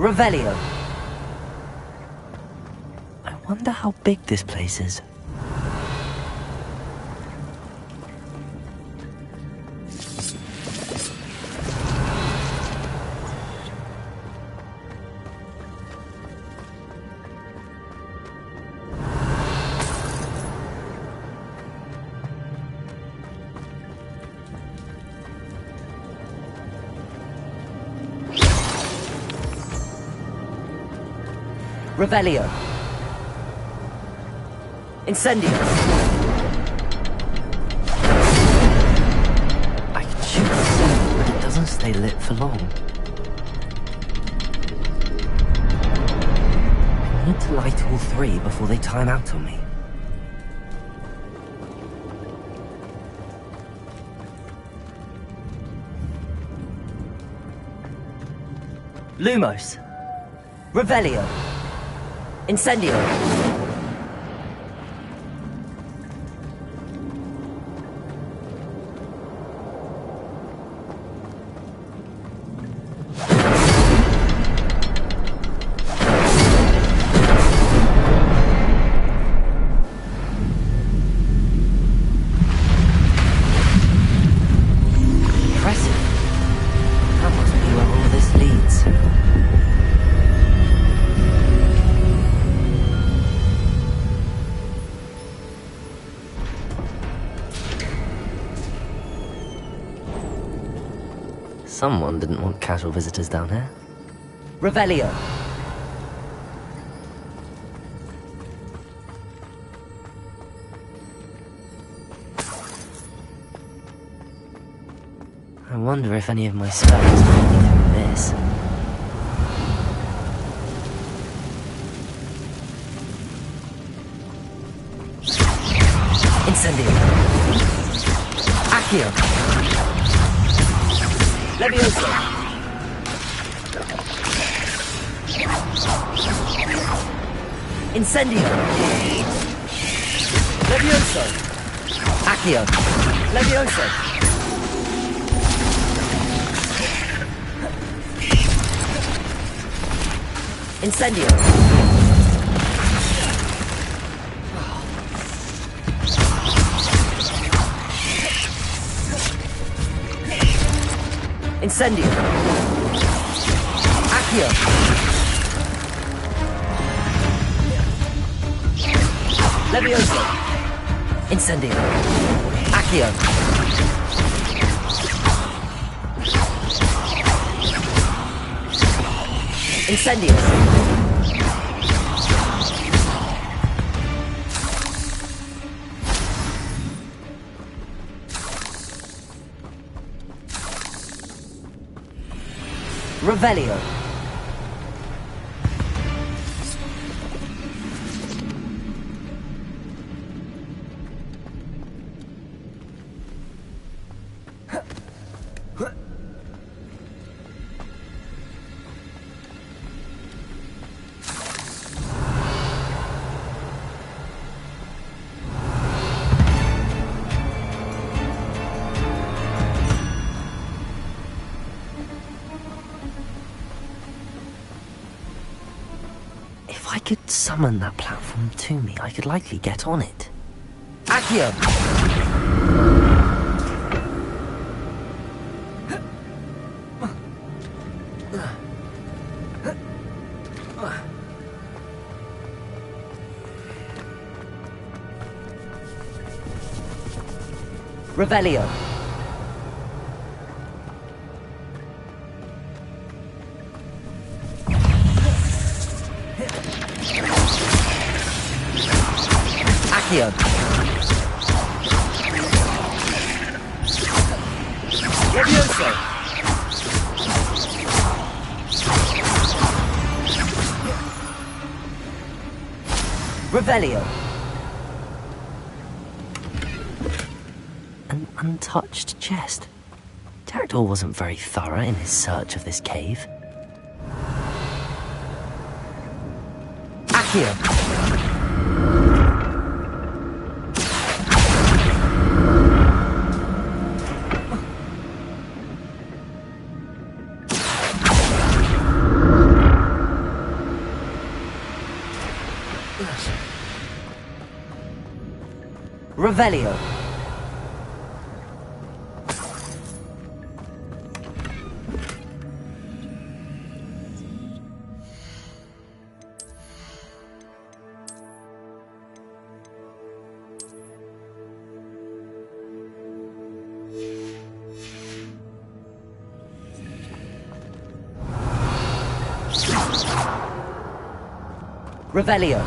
Revelio. I wonder how big this place is. Revelio. Incendio. I can shoot the sun, but it doesn't stay lit for long. I need to light all three before they time out on me. Lumos. Revelio. Incendio. Impressive. That must be where all this leads. Someone didn't want casual visitors down here. Revelio. I wonder if any of my spells might be through this. Incendio. Accio. Levioso. Incendio. Levioso. Accio. Levioso. Incendio. Incendio. Accio. Levioso. Incendio. Accio. Incendio. Revelio. If I could summon that platform to me, I could likely get on it. Accio! Revelio. Accio. Levioso. Revelio. An untouched chest. Jackdaw wasn't very thorough in his search of this cave. Accio. Revelio. Revelio.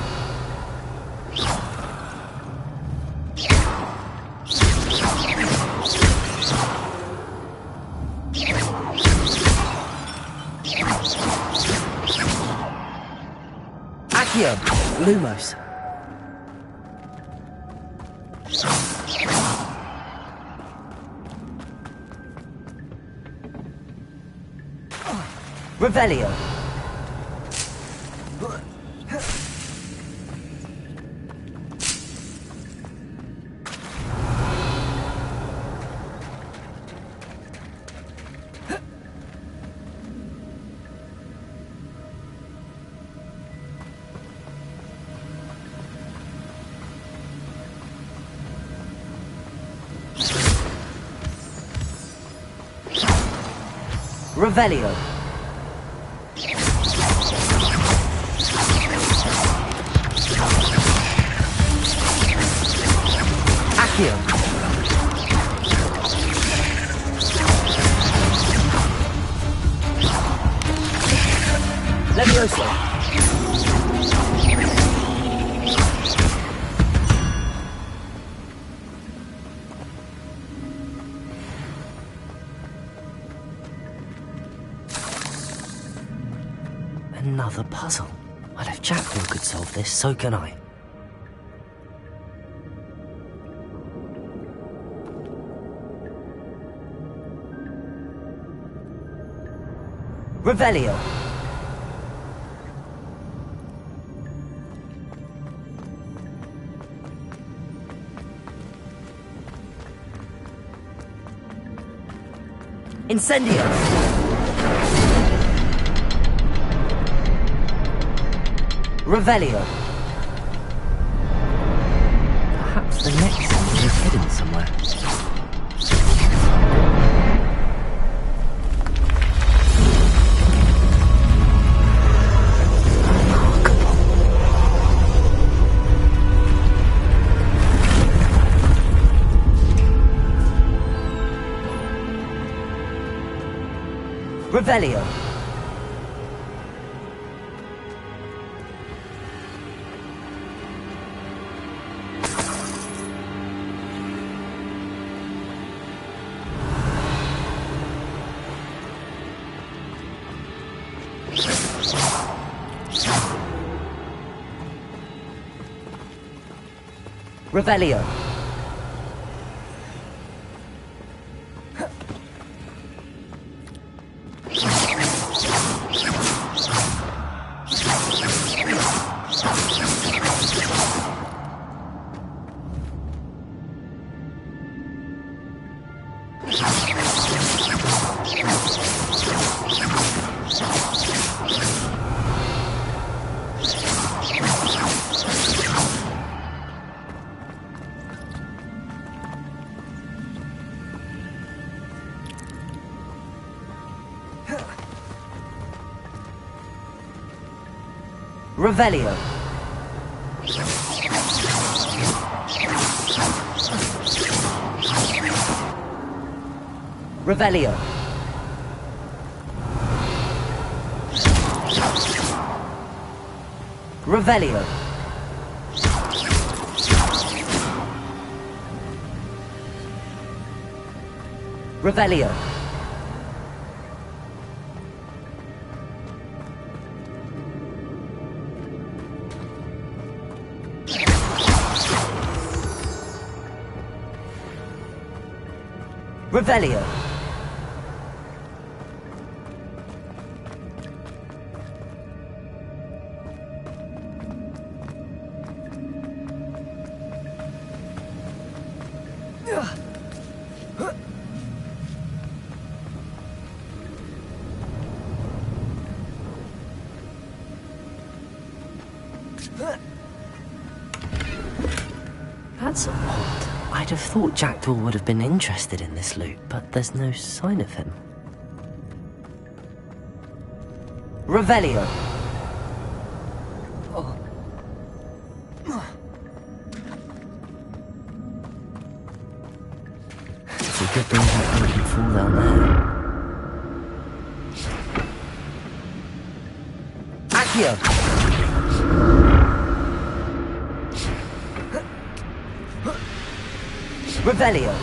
Accio. Lumos. Revelio. Revelio. Accio. Levioso. Another puzzle. Well, if Jackal could solve this, so can I. Revelio. Incendio. Revelio. Perhaps the next one is hidden somewhere. Revelio. Revelio. Revelio. Revelio. Revelio. Revelio. Revelio. That's odd. I'd have thought Jackdaw would have been interested in this loot, but there's no sign of him. Revelio! It's a good thing Jackdaw didn't fall down there. Accio! Revelio!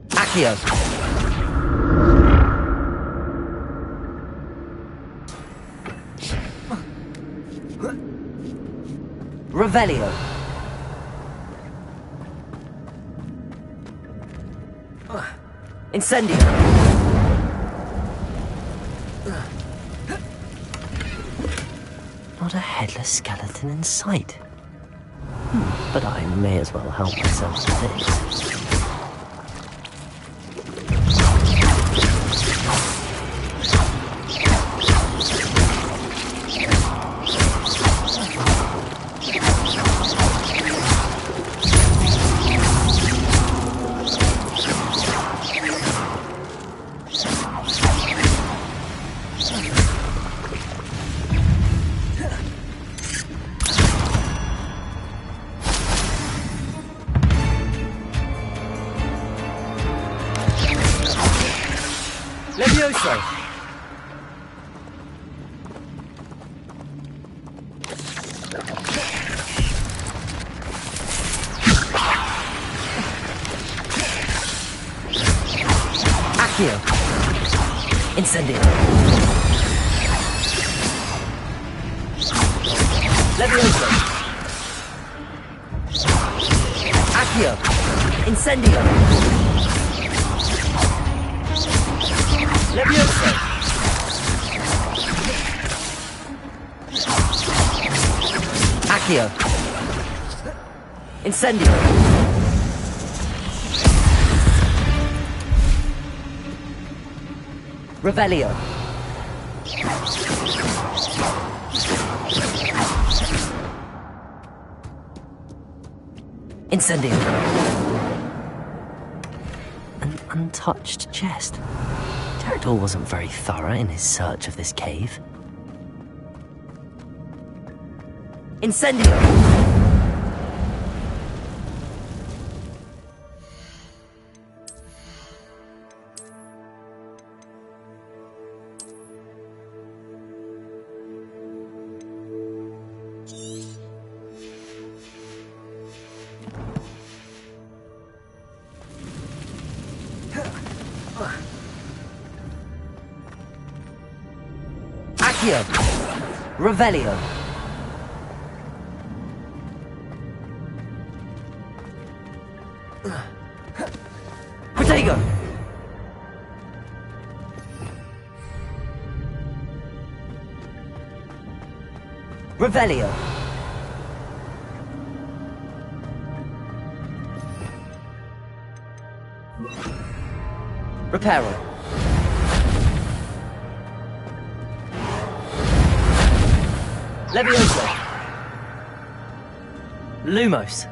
Accio! Revelio! Incendio! Not a headless skeleton in sight. But I may as well help myself to this. Levioso! Accio! Incendio! Levioso! Accio! Incendio! Levioso! Accio! Incendio! Revelio! Incendio! An untouched chest. Jackdaw wasn't very thorough in his search of this cave. Incendio! Accio! Revelio! Protego! Revelio! Reparo! Levioso! Lumos!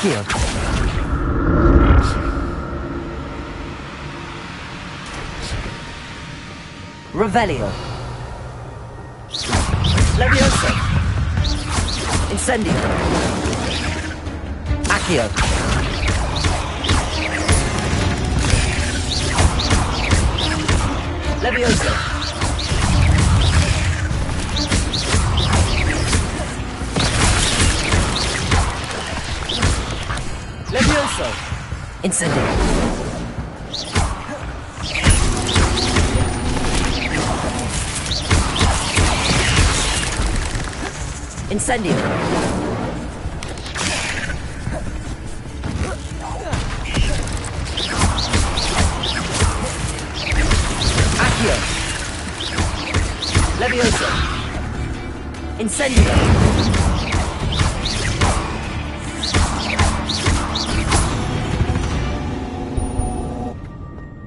Accio. Revelio. Levioso. Incendio. Accio. Levioso. Levioso. Incendio. Incendio. Accio. Levioso. Incendio.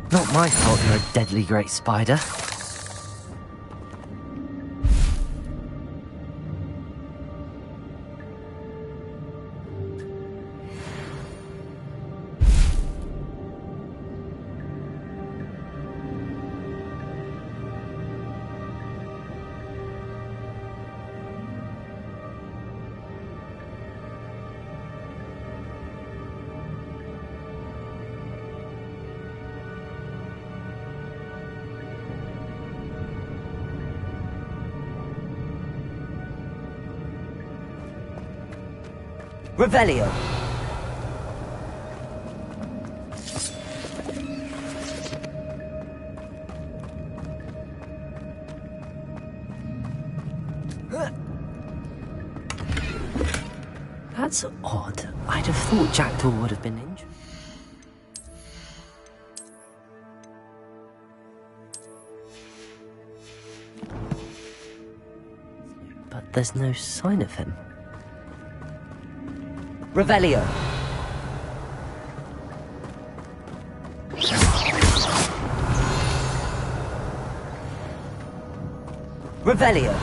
Not my fault you're a deadly great spider. Revelio. That's odd. I'd have thought Jackdaw would have been injured. But there's no sign of him. Revelio. Revelio.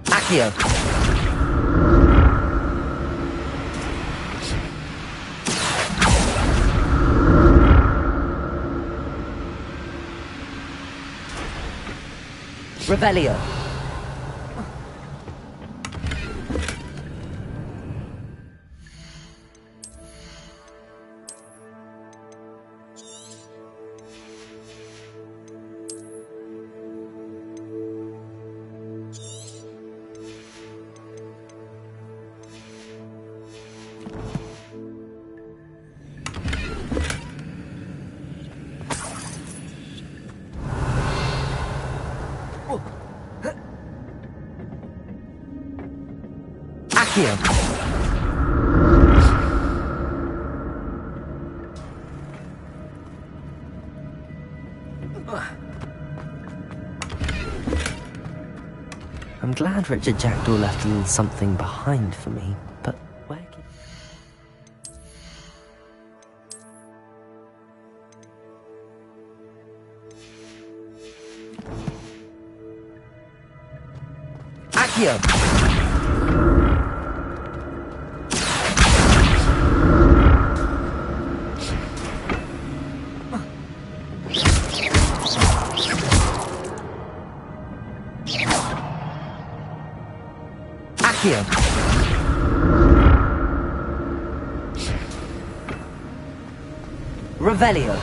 Accio. Revelio. Accio. I'm glad Richard Jackdaw left a little something behind for me, but where can... Accio! Accio! Revelio!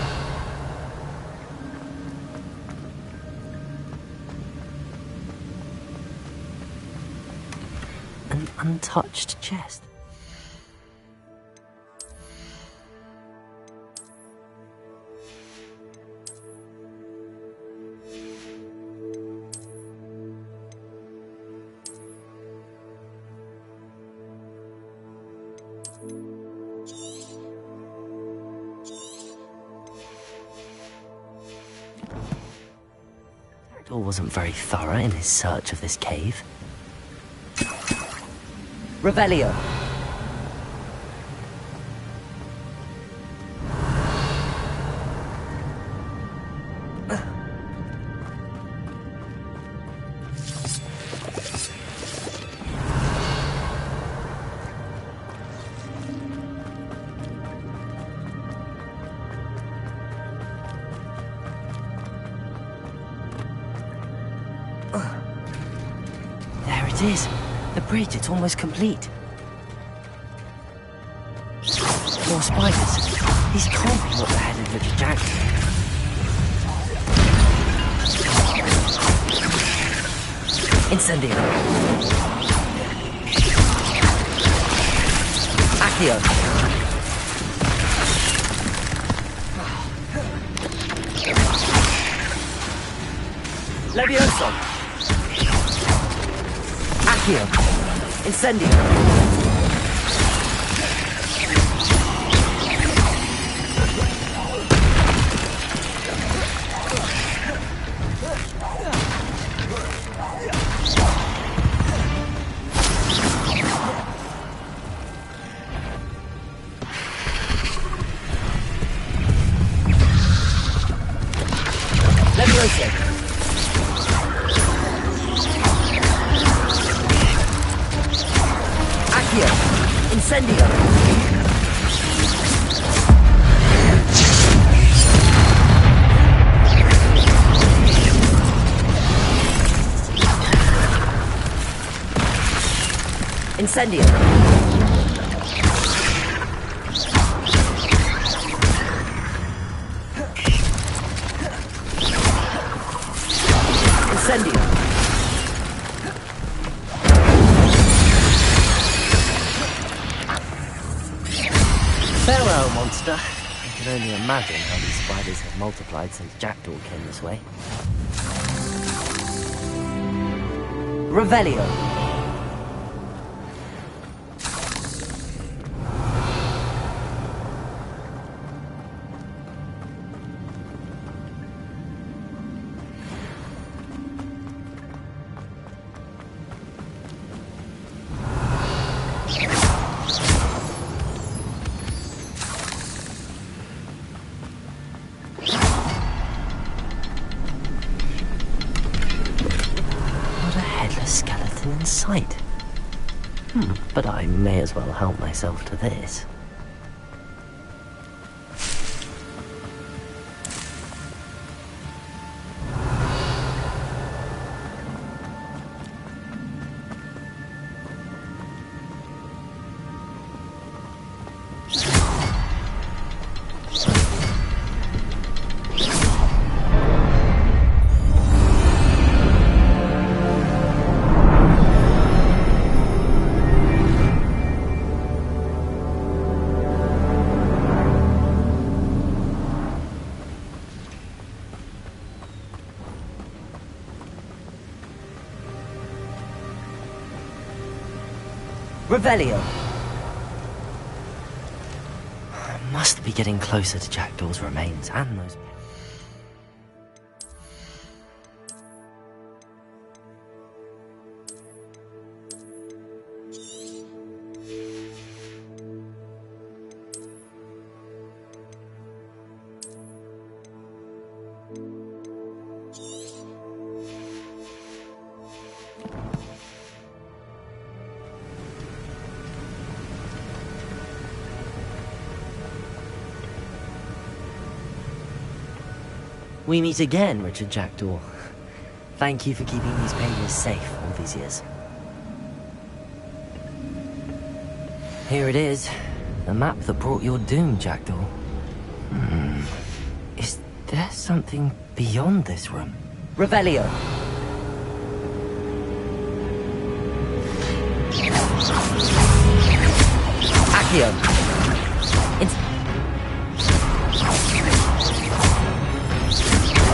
An untouched chest. Jackdaw wasn't very thorough in his search of this cave. Revelio. it is. The bridge, it's almost complete. More spiders. These can't be what the head of Richard Jackson. Incendio. Accio. Levioso. Accio. Incendio. Levioso. Accio. Incendio. Incendio. Incendio. Farewell, monster. I can only imagine how these spiders have multiplied since Jackdaw came this way. Revelio. Skeleton in sight. But I may as well help myself to this. Revelio. I must be getting closer to Jackdaw's remains and those... We meet again, Richard Jackdaw. Thank you for keeping these pages safe all these years. Here it is, the map that brought your doom, Jackdaw. Is there something beyond this room? Revelio. Accio.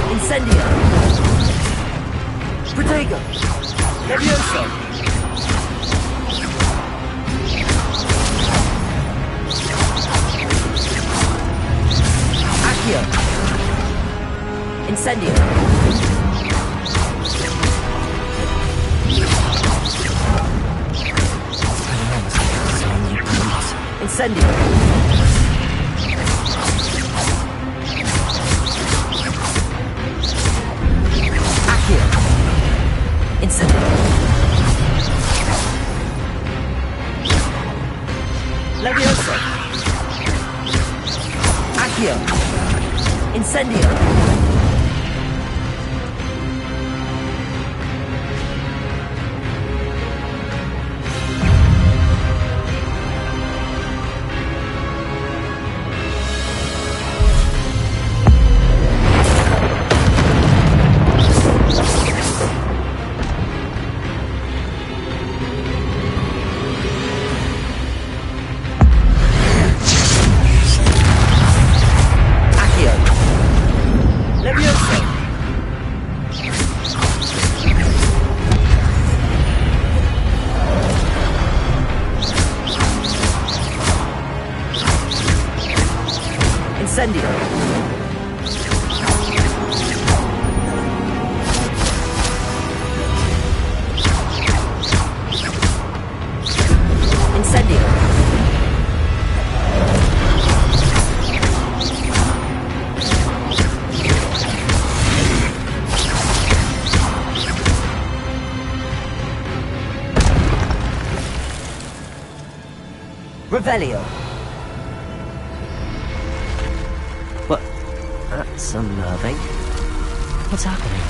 Incendio. Protego. Levioso. Accio. Incendio. Incendio. Incendio. Levioso. Accio. Incendio. Incendio. Incendio. Revelio. What? That's unnerving. What's happening?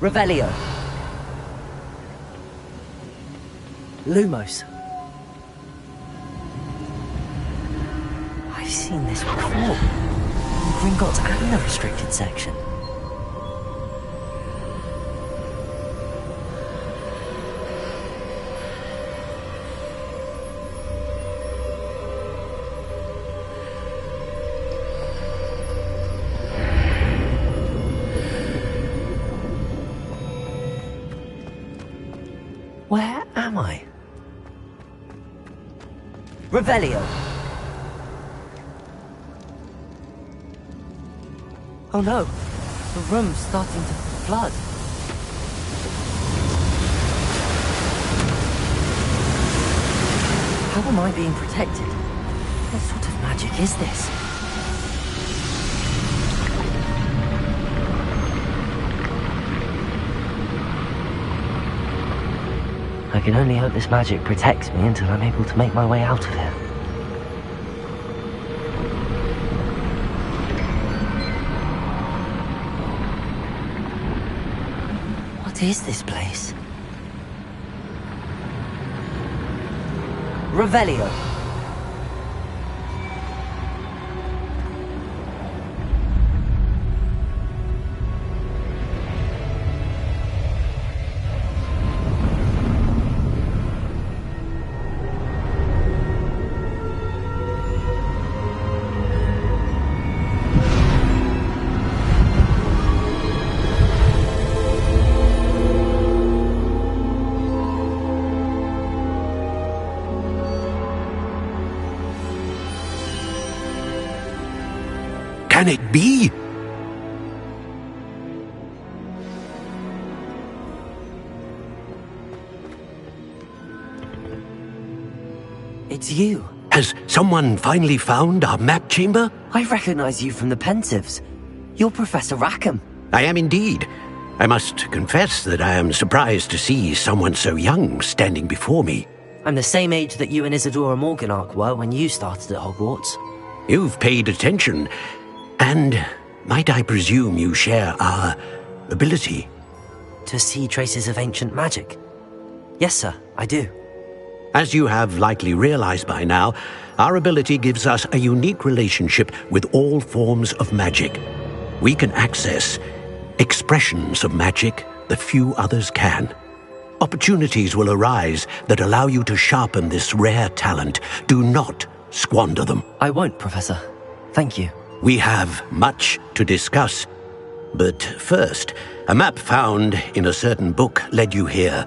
Revelio. Lumos. I've seen this before. In Gringotts and the restricted section. Where am I? Revelio. Oh no, the room's starting to flood. How am I being protected? What sort of magic is this? I can only hope this magic protects me until I'm able to make my way out of here. What is this place? Revelio. Can it be? It's you. Has someone finally found our map chamber? I recognize you from the Pensives. You're Professor Rackham. I am indeed. I must confess that I am surprised to see someone so young standing before me. I'm the same age that you and Isadora Morganach were when you started at Hogwarts. You've paid attention. And might I presume you share our ability? To see traces of ancient magic? Yes, sir, I do. As you have likely realized by now, our ability gives us a unique relationship with all forms of magic. We can access expressions of magic that few others can. Opportunities will arise that allow you to sharpen this rare talent. Do not squander them. I won't, Professor. Thank you. We have much to discuss. But first, a map found in a certain book led you here.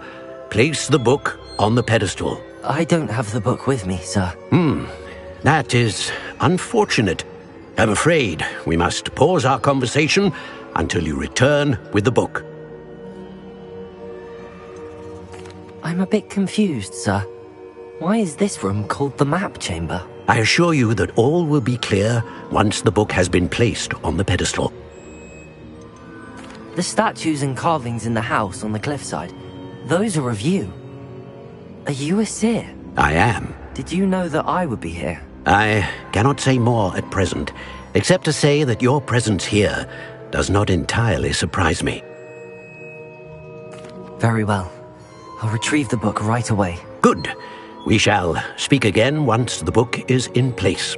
Place the book on the pedestal. I don't have the book with me, sir. That is unfortunate. I'm afraid we must pause our conversation until you return with the book. I'm a bit confused, sir. Why is this room called the map chamber? I assure you that all will be clear once the book has been placed on the pedestal. The statues and carvings in the house on the cliffside, those are of you. Are you a seer? I am. Did you know that I would be here? I cannot say more at present, except to say that your presence here does not entirely surprise me. Very well. I'll retrieve the book right away. Good. We shall speak again once the book is in place.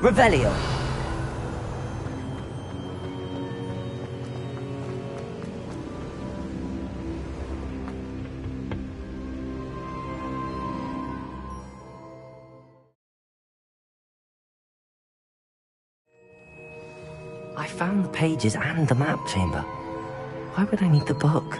Revelio. I found the pages and the map chamber. Why would I need the book?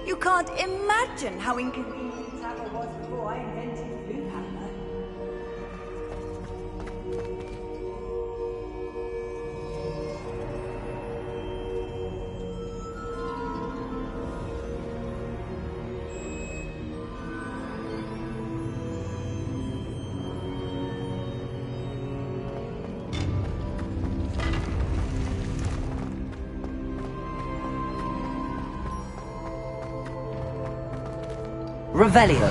You can't imagine how inconvenient this hammer was before I invented the blue hammer. Revelio.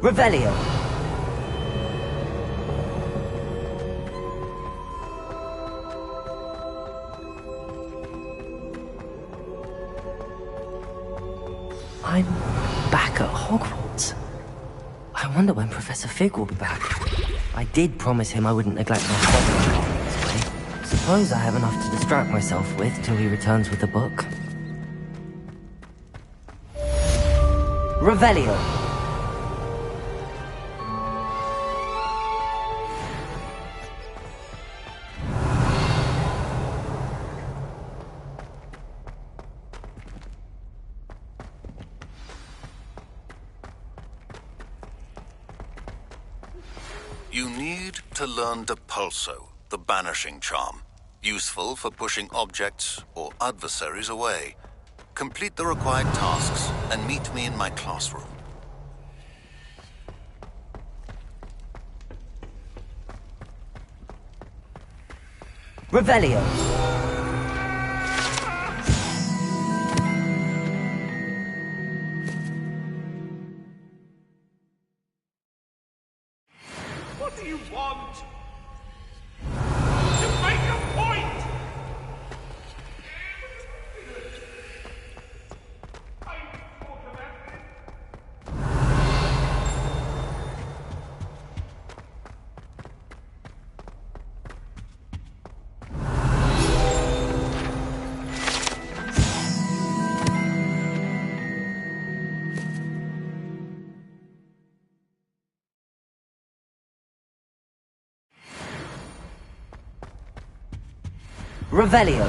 Revelio. I'm back at Hogwarts. I wonder when Professor Fig will be back. I did promise him I wouldn't neglect my homework this way. Suppose I have enough to distract myself with till he returns with the book. Revelio. You need to learn Depulso, the banishing charm. Useful for pushing objects or adversaries away. Complete the required tasks and meet me in my classroom. Revelio. What do you want? To make a point! I thought of that. Revelio.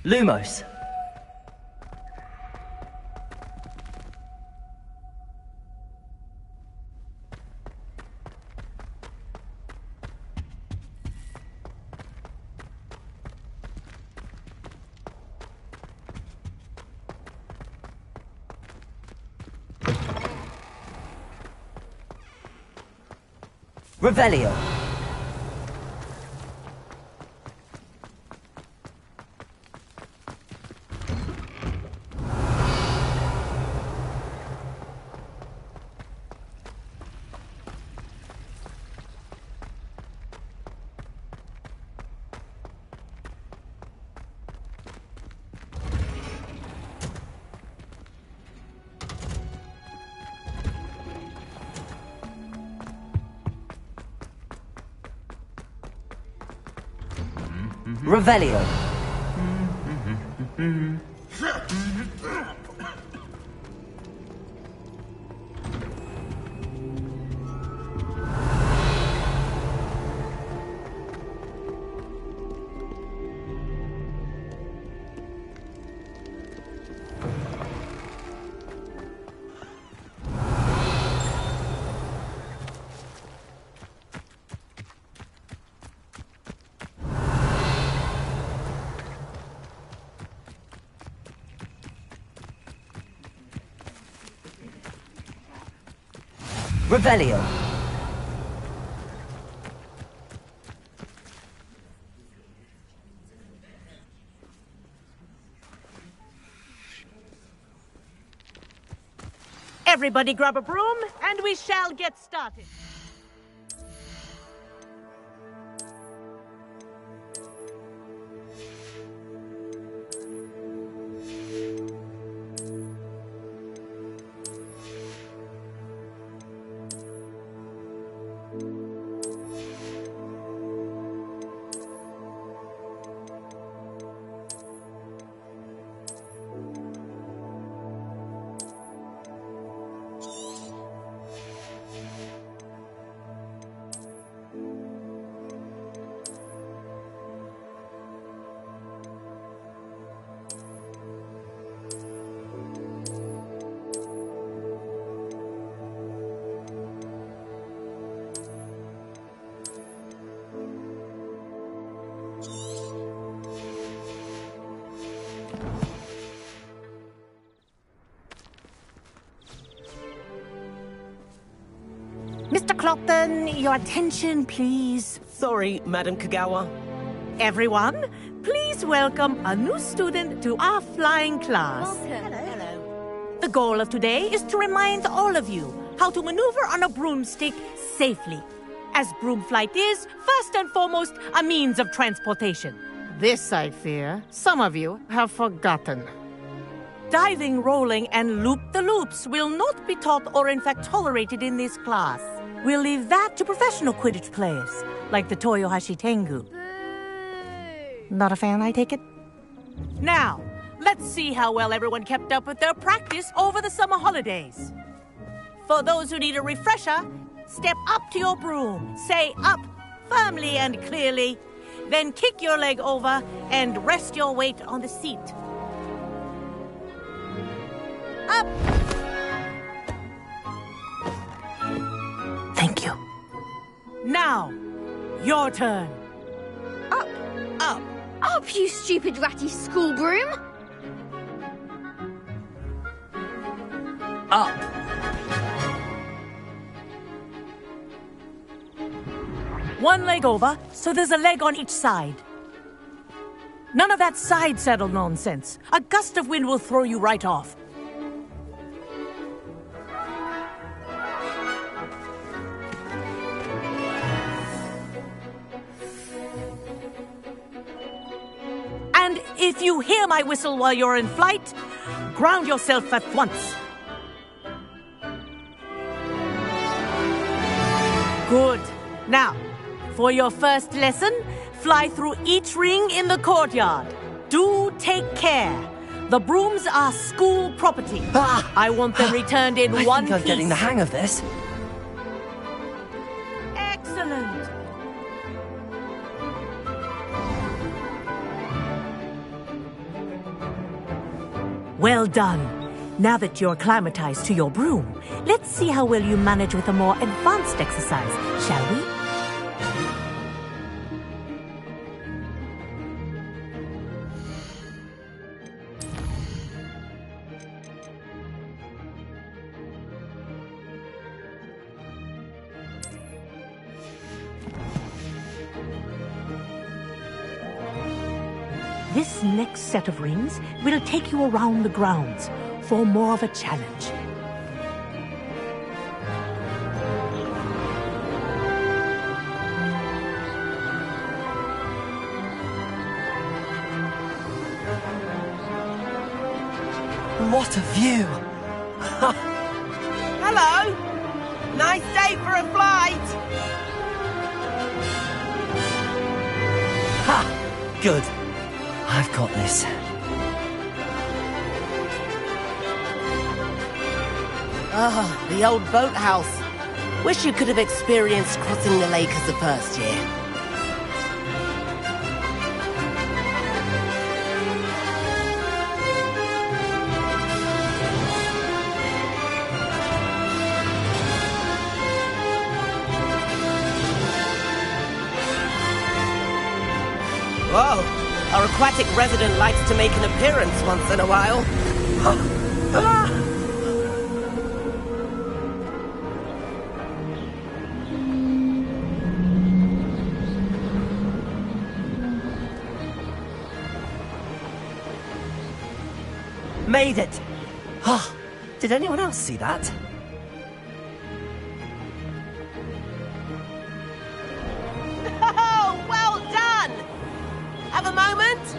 Lumos. Revelio. Revelio. Revelio. Everybody grab a broom, and we shall get started. Mr. Clopton, your attention, please. Sorry, Madam Kagawa. Everyone, please welcome a new student to our flying class. Hello. The goal of today is to remind all of you how to maneuver on a broomstick safely, as broom flight is, first and foremost, a means of transportation. This, I fear, some of you have forgotten. Diving, rolling, and loop-the-loops will not be taught or in fact tolerated in this class. We'll leave that to professional Quidditch players, like the Toyohashi Tengu. Not a fan, I take it? Now, let's see how well everyone kept up with their practice over the summer holidays. For those who need a refresher, step up to your broom, say up firmly and clearly, then kick your leg over and rest your weight on the seat. Up! Thank you. Now, your turn. Up. Up. Up, you stupid ratty school broom. Up. One leg over, so there's a leg on each side. None of that side saddle nonsense. A gust of wind will throw you right off. And if you hear my whistle while you're in flight, ground yourself at once. Good. Now, for your first lesson, fly through each ring in the courtyard. Do take care. The brooms are school property. I want them returned in one piece. I think I'm getting the hang of this. Excellent. Well done. Now that you're acclimatized to your broom, let's see how well you manage with a more advanced exercise, shall we? This next set of rings will take you around the grounds for more of a challenge. What a view! Hello! Nice day for a flight! Ha! Good. I've got this. Ah, the old boathouse. Wish you could have experienced crossing the lake as the first year. Whoa, our aquatic resident likes to make an appearance once in a while. Made it! Oh, did anyone else see that? Oh, well done! Have a moment?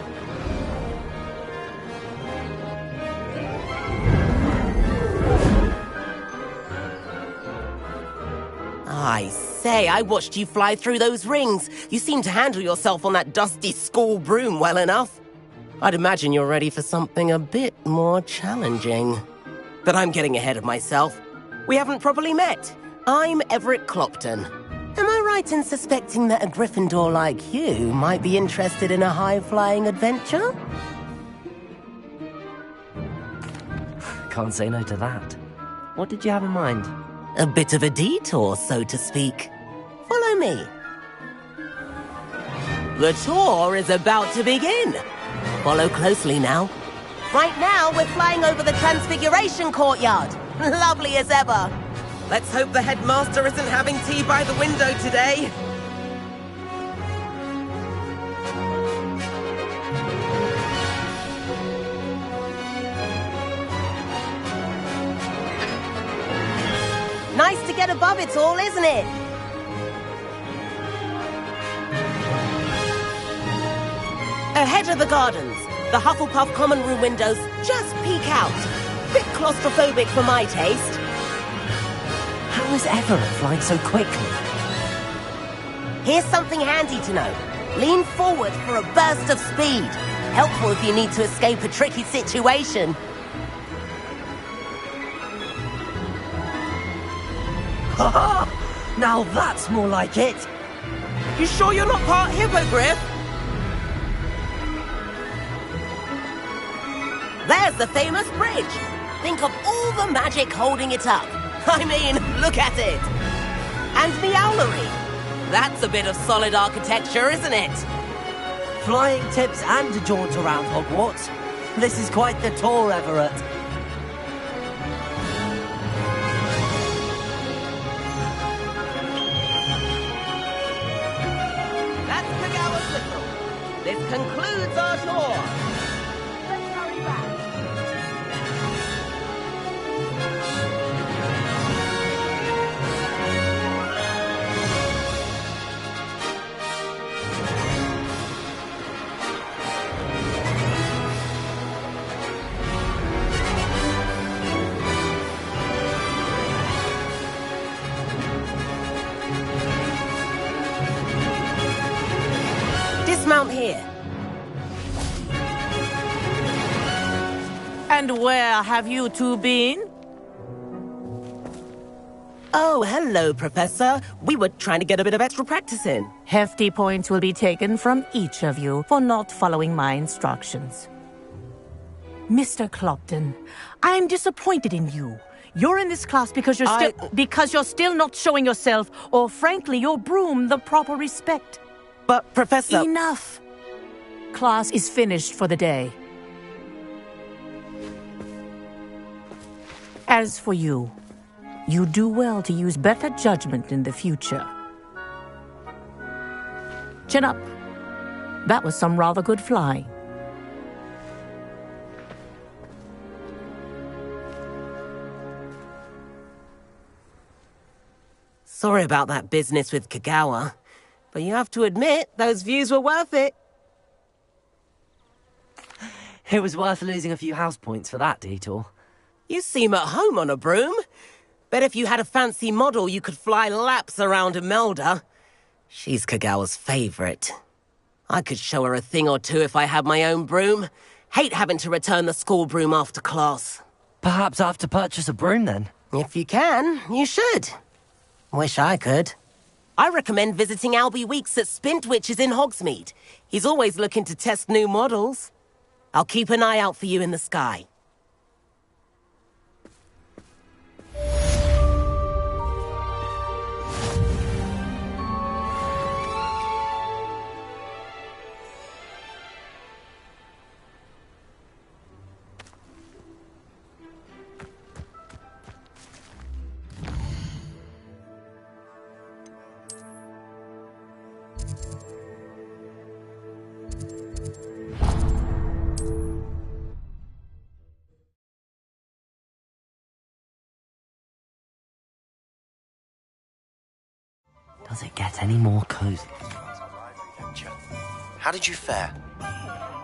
I say, I watched you fly through those rings. You seem to handle yourself on that dusty school broom well enough. I'd imagine you're ready for something a bit more challenging. But I'm getting ahead of myself. We haven't properly met. I'm Everett Clopton. Am I right in suspecting that a Gryffindor like you might be interested in a high-flying adventure? Can't say no to that. What did you have in mind? A bit of a detour, so to speak. Follow me. The tour is about to begin. Follow closely now. Right now, we're flying over the Transfiguration Courtyard. Lovely as ever. Let's hope the headmaster isn't having tea by the window today. Nice to get above it all, isn't it? Ahead of the gardens, the Hufflepuff common room windows just peek out. Bit claustrophobic for my taste. How is Everett flying so quickly? Here's something handy to know. Lean forward for a burst of speed. Helpful if you need to escape a tricky situation. Now that's more like it! You sure you're not part hippogriff? There's the famous bridge. Think of all the magic holding it up. I mean, look at it. And Meowlery. That's a bit of solid architecture, isn't it? Flying tips and a jaunt around Hogwarts. This is quite the tour, Everett. That's Kagawa's whistle. This concludes our tour. Let's hurry back. Dismount here. And where have you two been? Oh, hello, Professor. We were trying to get a bit of extra practice in. Hefty points will be taken from each of you for not following my instructions. Mr. Clopton, I'm disappointed in you. You're in this class because you're still not showing yourself, or frankly, your broom, the proper respect. But, Professor... Enough. Class is finished for the day. As for you, you do well to use better judgment in the future. Chin up. That was some rather good flying. Sorry about that business with Kagawa, but you have to admit, those views were worth it. It was worth losing a few house points for that detour. You seem at home on a broom. Bet if you had a fancy model, you could fly laps around Imelda. She's Kagawa's favorite. I could show her a thing or two if I had my own broom. Hate having to return the school broom after class. Perhaps I have to purchase a broom then. If you can, you should. Wish I could. I recommend visiting Albie Weeks at Spintwitches in Hogsmeade. He's always looking to test new models. I'll keep an eye out for you in the sky. Does it get any more cozy? How did you fare?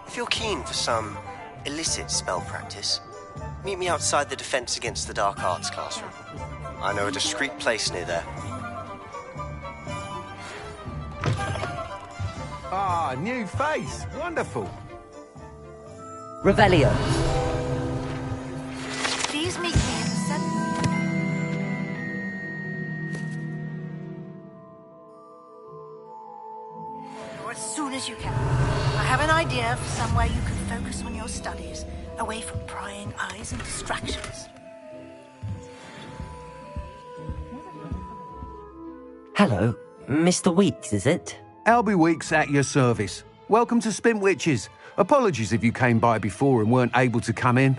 If you're keen for some illicit spell practice, meet me outside the Defense Against the Dark Arts classroom. I know a discreet place near there. Ah, new face. Wonderful. Revelio. Please meet me in the center. Or as soon as you can. I have an idea for somewhere you can focus on your studies, away from prying eyes and distractions. Hello, Mr. Weeks, is it? Albie Weeks at your service. Welcome to Spintwitches. Apologies if you came by before and weren't able to come in.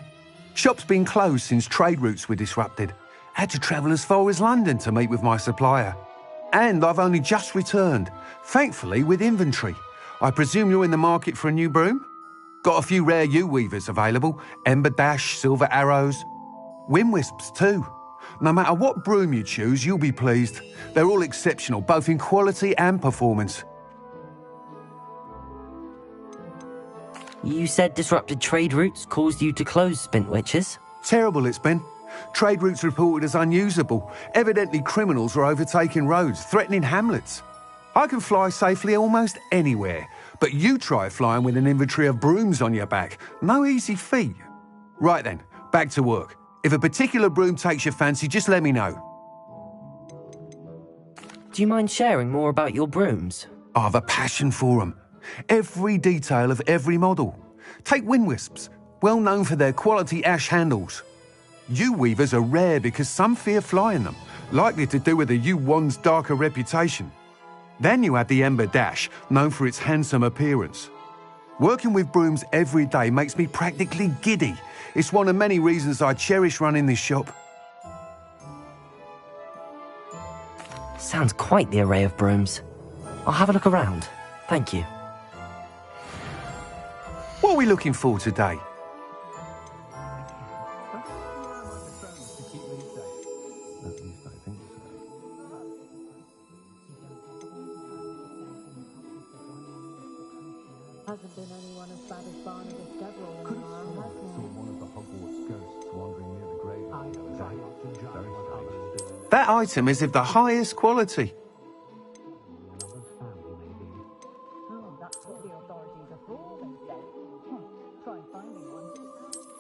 Shop's been closed since trade routes were disrupted. Had to travel as far as London to meet with my supplier. And I've only just returned, thankfully with inventory. I presume you're in the market for a new broom? Got a few rare U-weavers available. Ember Dash, Silver Arrows. Wind Wisps too. No matter what broom you choose, you'll be pleased. They're all exceptional, both in quality and performance. You said disrupted trade routes caused you to close Spintwitches? Terrible it's been. Trade routes reported as unusable. Evidently criminals are overtaking roads, threatening hamlets. I can fly safely almost anywhere, but you try flying with an inventory of brooms on your back. No easy feat. Right then, back to work. If a particular broom takes your fancy, just let me know. Do you mind sharing more about your brooms? I have a passion for them. Every detail of every model. Take Wind Wisps, well known for their quality ash handles. U-weavers are rare because some fear flying them, likely to do with the U-wand's darker reputation. Then you have the Ember Dash, known for its handsome appearance. Working with brooms every day makes me practically giddy. It's one of many reasons I cherish running this shop. Sounds quite the array of brooms. I'll have a look around. Thank you. What are we looking for today? Hasn't been anyone as bad as Barnabas Deverell in a while, has there? One of the Hogwarts ghosts wandering near the graveyard. That item is of the highest quality.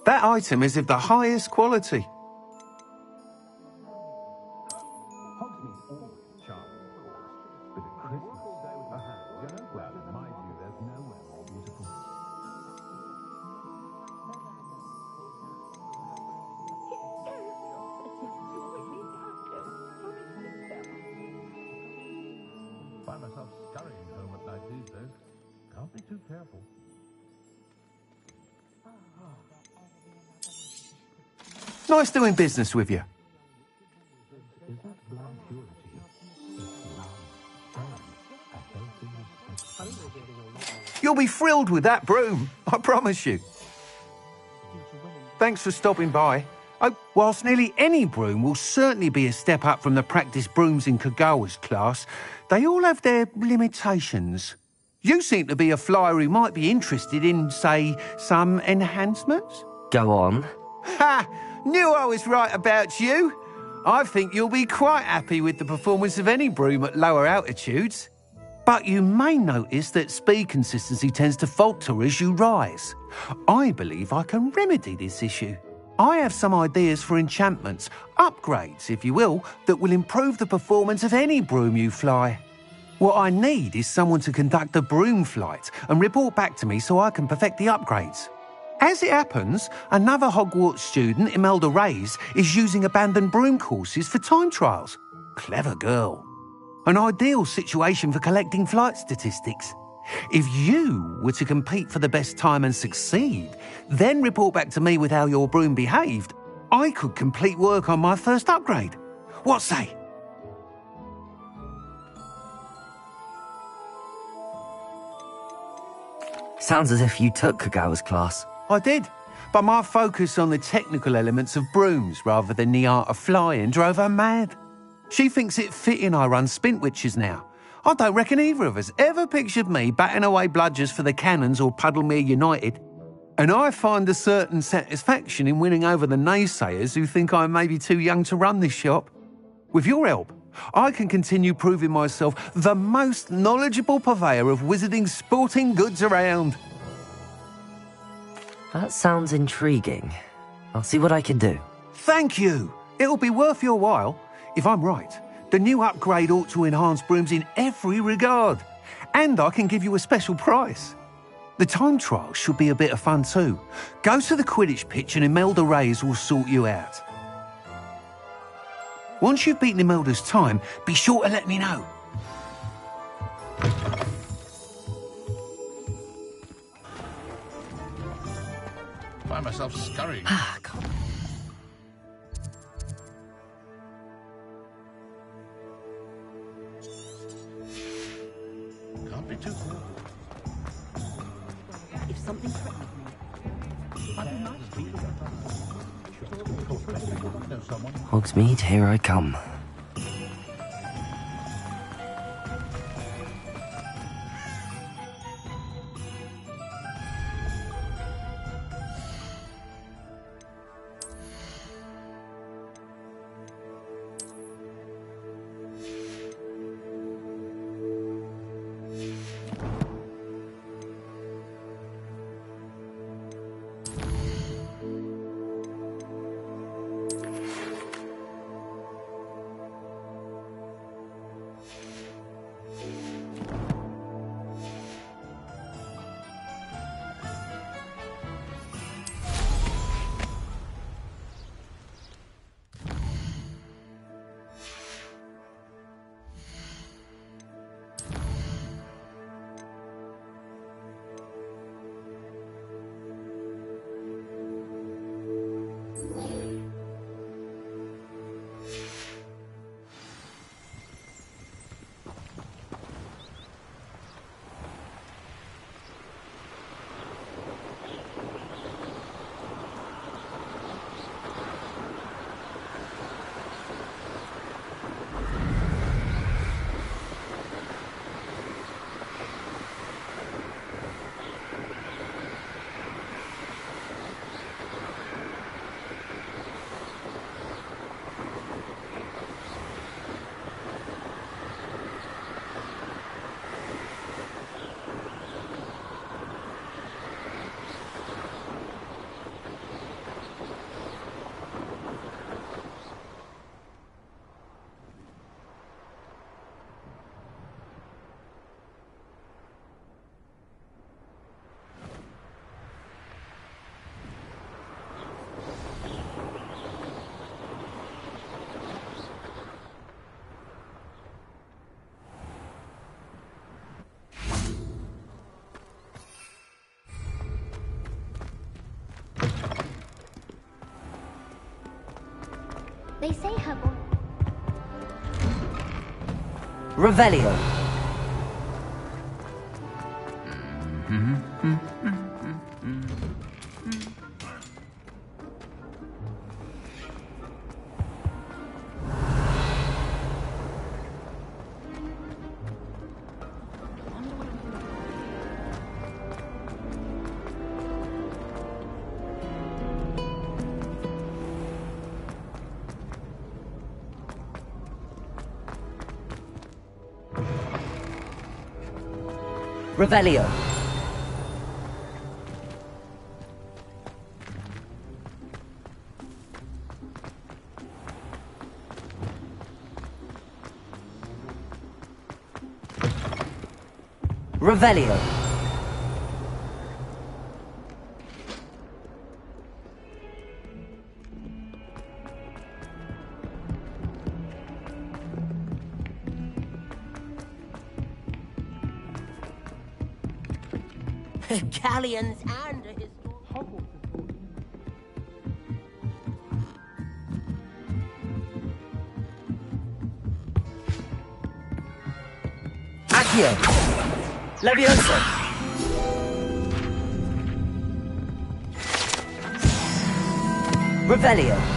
That item is of the highest quality. Find myself scurrying home at night these days. Can't be too careful. Nice doing business with you. You'll be thrilled with that broom, I promise you. Thanks for stopping by. Oh, whilst nearly any broom will certainly be a step up from the practice brooms in Kagawa's class, they all have their limitations. You seem to be a flyer who might be interested in, say, some enhancements? Go on. Ha! Knew I was right about you. I think you'll be quite happy with the performance of any broom at lower altitudes. But you may notice that speed consistency tends to falter as you rise. I believe I can remedy this issue. I have some ideas for enchantments, upgrades, if you will, that will improve the performance of any broom you fly. What I need is someone to conduct a broom flight and report back to me so I can perfect the upgrades. As it happens, another Hogwarts student, Imelda Reyes, is using abandoned broom courses for time trials. Clever girl. An ideal situation for collecting flight statistics. If you were to compete for the best time and succeed, then report back to me with how your broom behaved, I could complete work on my first upgrade. What say? Sounds as if you took Kagawa's class. I did, but my focus on the technical elements of brooms rather than the art of flying drove her mad. She thinks it fitting I run Spintwitches now. I don't reckon either of us ever pictured me batting away bludgers for the Cannons or Puddlemere United. And I find a certain satisfaction in winning over the naysayers who think I may be too young to run this shop. With your help, I can continue proving myself the most knowledgeable purveyor of wizarding sporting goods around. That sounds intriguing. I'll see what I can do. Thank you. It'll be worth your while. If I'm right, the new upgrade ought to enhance brooms in every regard. And I can give you a special price. The time trial should be a bit of fun too. Go to the Quidditch pitch and Imelda Reyes will sort you out. Once you've beaten Imelda's time, be sure to let me know. Find myself scurrying. Ah, come on. Can't be too cool. If something threatens Know someone? Hogsmeade, here I come. They say her voice. Revelio. Revelio. Revelio. Galleons and a Accio. Levioso. Revelio.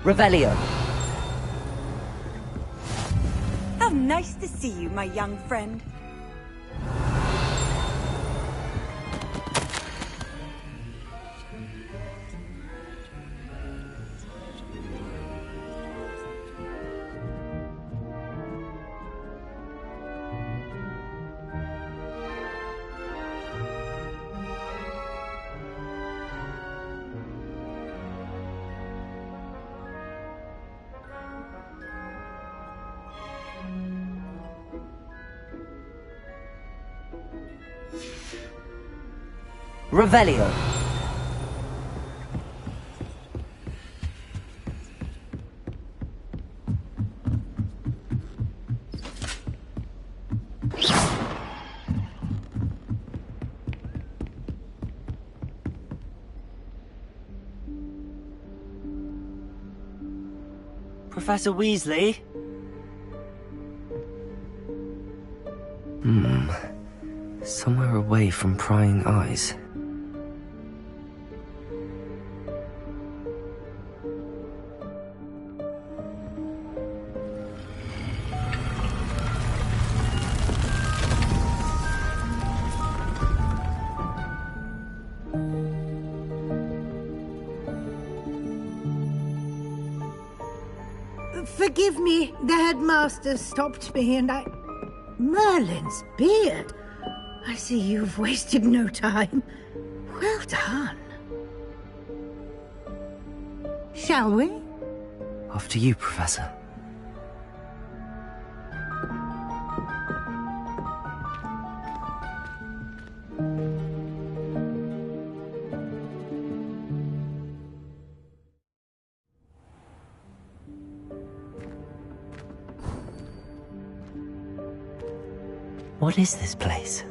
Revelio. How nice to see you, my young friend. Revelio. Professor Weasley? Somewhere away from prying eyes. Forgive me, the headmaster stopped me and I... Merlin's beard! I see you've wasted no time. Well done. Shall we? After you, Professor. What is this place?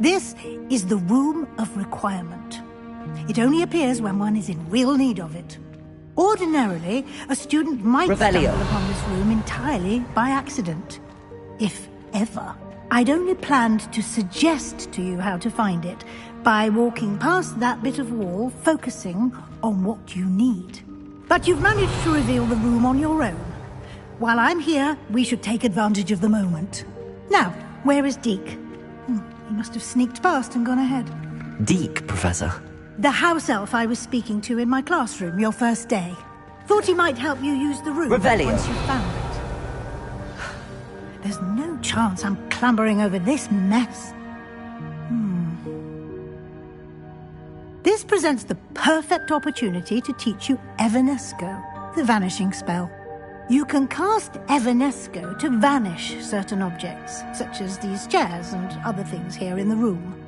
This is the Room of Requirement. It only appears when one is in real need of it. Ordinarily, a student might Revelio. stumble upon this room entirely by accident. If ever. I'd only planned to suggest to you how to find it by walking past that bit of wall, focusing on what you need. But you've managed to reveal the room on your own. While I'm here, we should take advantage of the moment. Now, where is Deke? He must have sneaked past and gone ahead. Deke, Professor. The house elf I was speaking to in my classroom your first day. Thought he might help you use the room Revelio. once you found it. There's no chance I'm clambering over this mess. This presents the perfect opportunity to teach you Evanesco, the vanishing spell. You can cast Evanesco to vanish certain objects, such as these chairs and other things here in the room.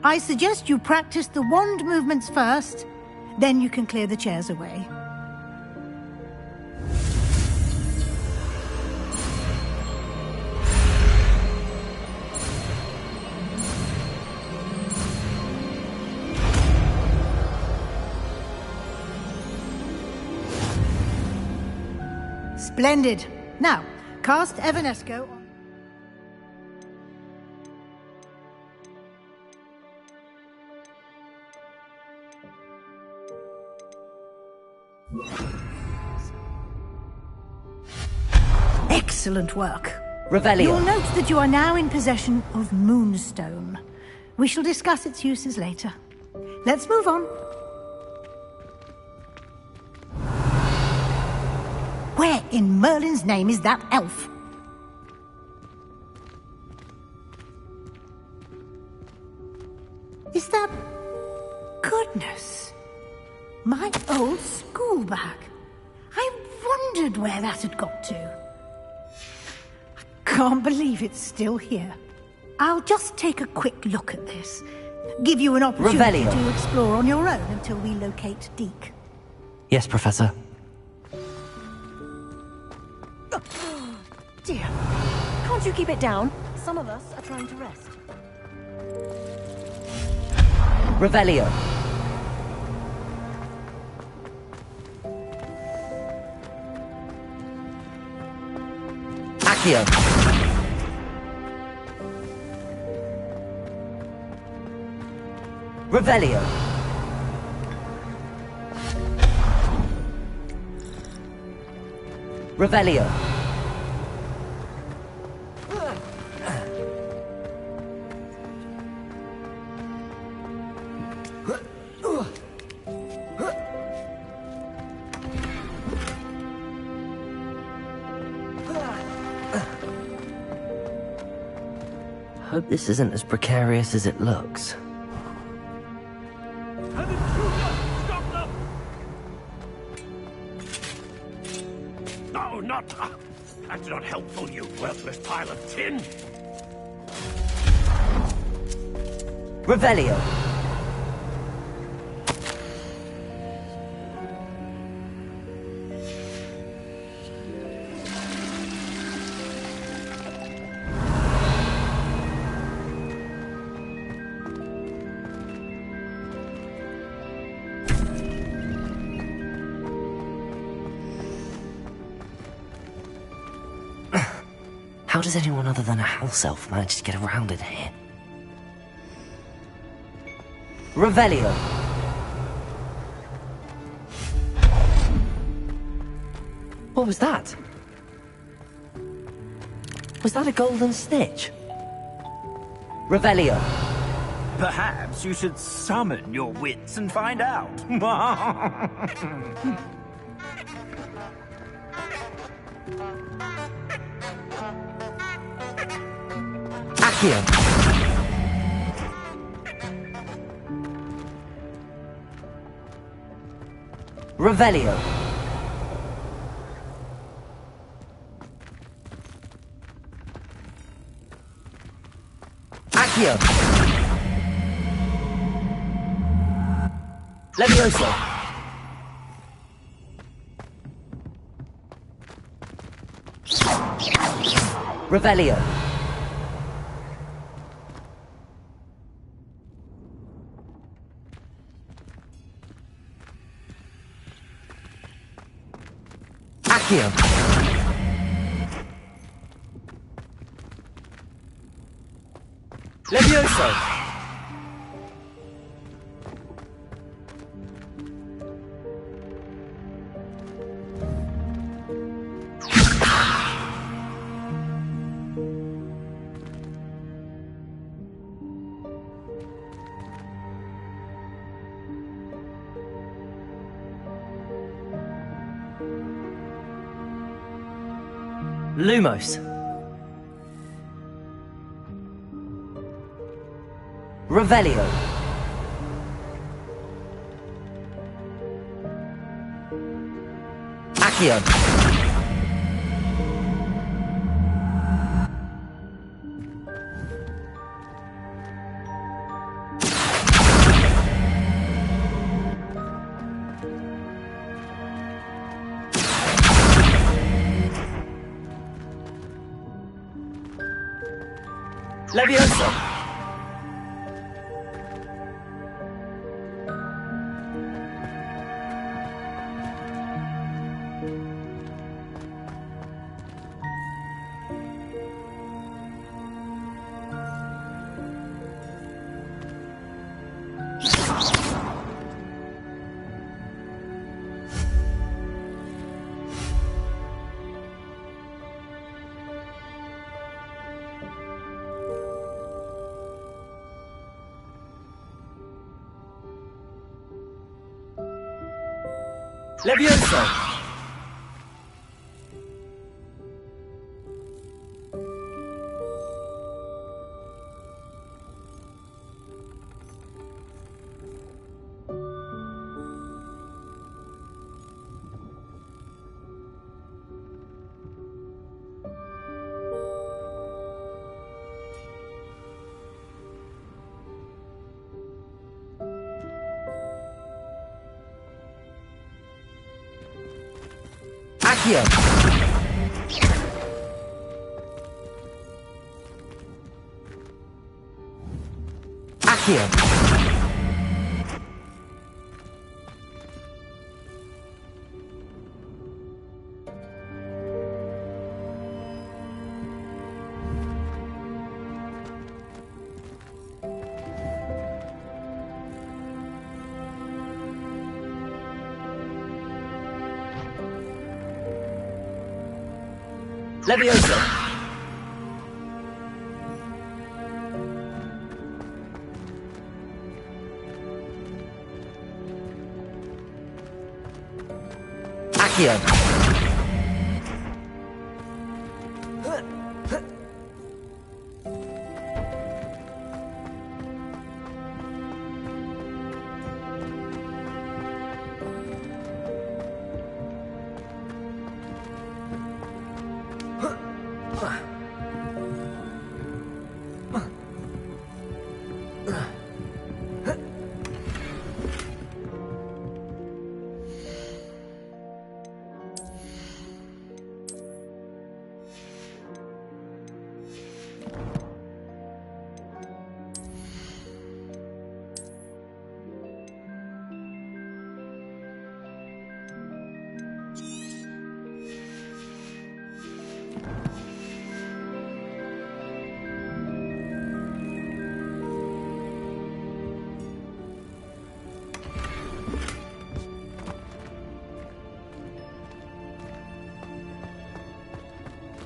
I suggest you practice the wand movements first, then you can clear the chairs away. Splendid. Now, cast Evanesco on... Excellent work. Revelio. You'll note that you are now in possession of Moonstone. We shall discuss its uses later. Let's move on. Where in Merlin's name is that elf? Is that... Goodness. My old school bag. I wondered where that had got to. I can't believe it's still here. I'll just take a quick look at this. Give you an opportunity Revelio. to explore on your own until we locate Deke. Yes, Professor. Dear, can't you keep it down? Some of us are trying to rest. Revelio. Accio. Revelio. Revelio. Hope this isn't as precarious as it looks. An intruder! Stop them! No, not... That's not helpful, you worthless pile of tin! Revelio. How does anyone other than a house elf manage to get around in here? Revelio. What was that? Was that a golden snitch? Revelio. Perhaps you should summon your wits and find out. Accio. Revelio. Accio. Levioso. Revelio. Accio. Levioso. Lumos. Revelio. Accio. Levioso. Levioso! Accio! Accio! Levioso! Accio!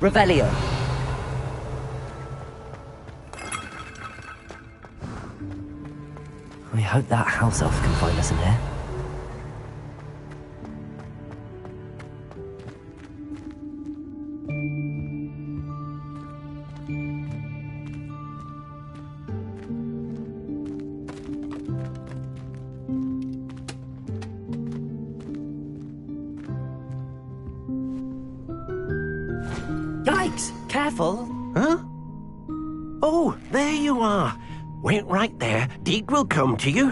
Revelio. We hope that house elf can find us in here. Yikes! Careful! Huh? Oh, there you are. Wait right there. Deke will come to you.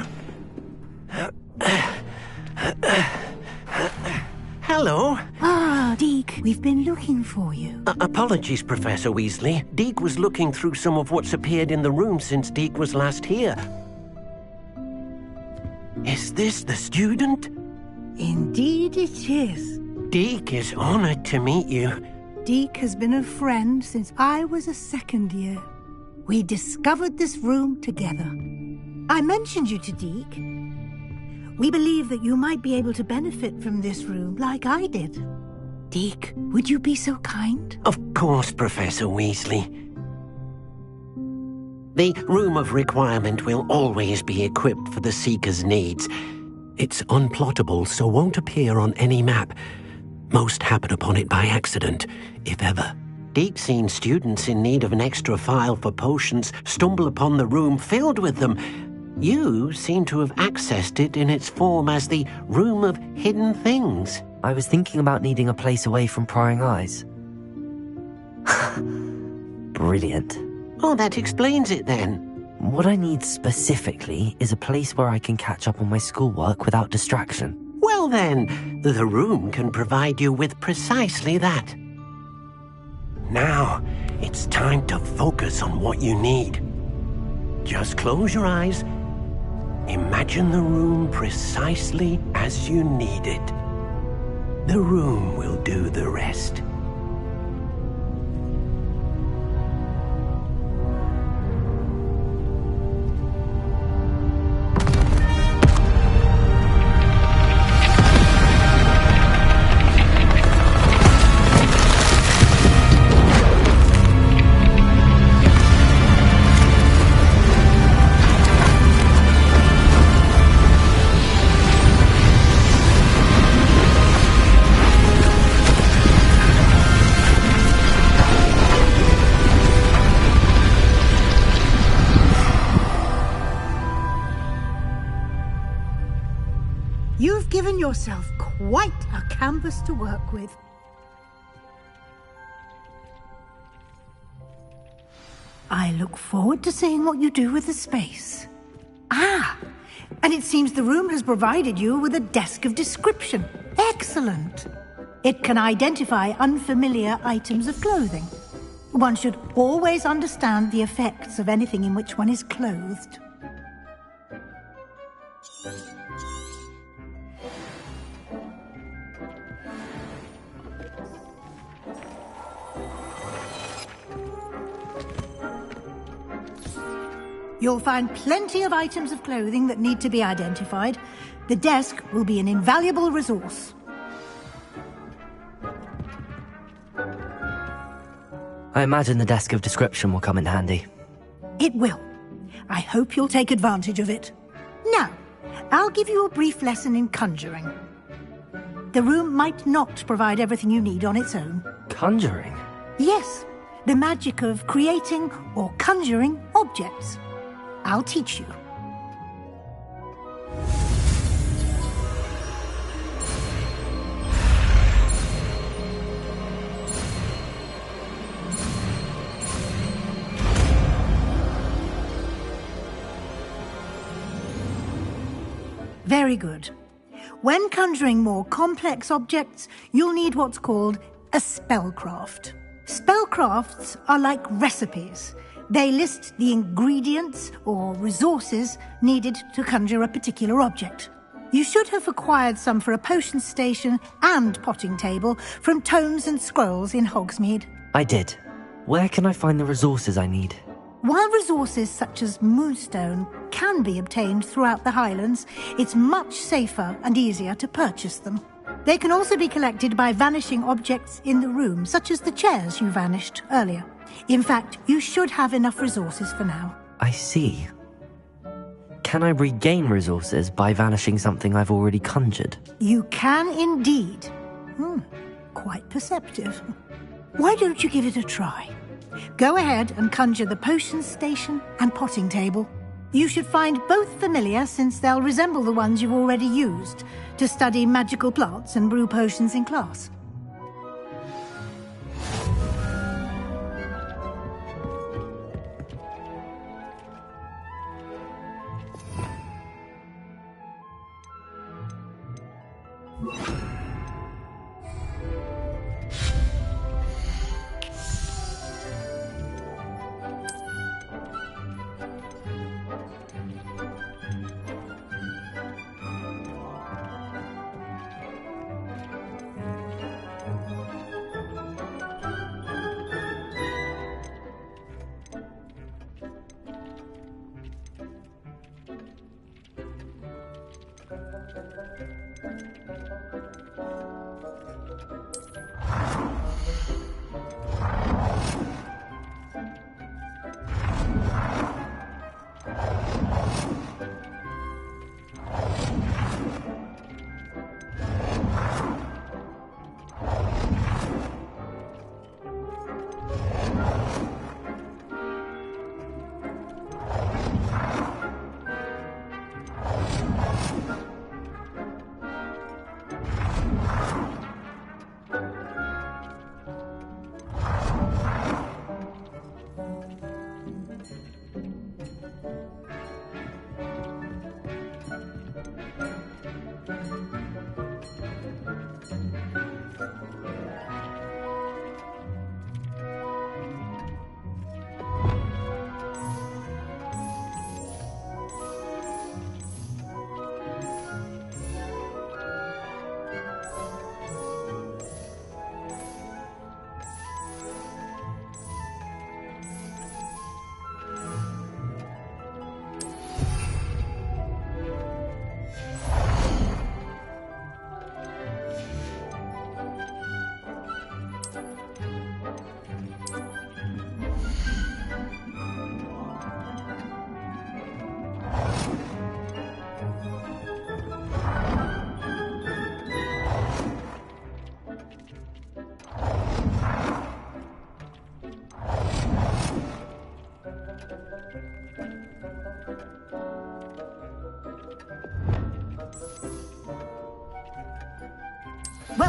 Hello. Ah, Deke, we've been looking for you. Apologies, Professor Weasley. Deke was looking through some of what's appeared in the room since Deke was last here. Is this the student? Indeed it is. Deke is honored to meet you. Deke has been a friend since I was a second year. We discovered this room together. I mentioned you to Deke. We believe that you might be able to benefit from this room like I did. Deke, would you be so kind? Of course, Professor Weasley. The Room of Requirement will always be equipped for the Seeker's needs. It's unplottable, so won't appear on any map. Most happen upon it by accident, if ever. Deke's seen students in need of an extra file for potions stumble upon the room filled with them. You seem to have accessed it in its form as the Room of Hidden Things. I was thinking about needing a place away from prying eyes. Brilliant. Oh, that explains it then. What I need specifically is a place where I can catch up on my schoolwork without distraction. Well then, the room can provide you with precisely that. Now, it's time to focus on what you need. Just close your eyes. Imagine the room precisely as you need it. The room will do the rest. You've given yourself quite a canvas to work with. I look forward to seeing what you do with the space. Ah, and it seems the room has provided you with a desk of description. Excellent. It can identify unfamiliar items of clothing. One should always understand the effects of anything in which one is clothed. You'll find plenty of items of clothing that need to be identified. The desk will be an invaluable resource. I imagine the desk of description will come in handy. It will. I hope you'll take advantage of it. Now, I'll give you a brief lesson in conjuring. The room might not provide everything you need on its own. Conjuring? Yes, the magic of creating or conjuring objects. I'll teach you. Very good. When conjuring more complex objects, you'll need what's called a spellcraft. Spellcrafts are like recipes. They list the ingredients or resources needed to conjure a particular object. You should have acquired some for a potion station and potting table from tomes and scrolls in Hogsmeade. I did. Where can I find the resources I need? While resources such as moonstone can be obtained throughout the Highlands, it's much safer and easier to purchase them. They can also be collected by vanishing objects in the room, such as the chairs you vanished earlier. In fact, you should have enough resources for now. I see. Can I regain resources by vanishing something I've already conjured? You can indeed. Quite perceptive. Why don't you give it a try? Go ahead and conjure the potion station and potting table. You should find both familiar, since they'll resemble the ones you've already used to study magical plants and brew potions in class.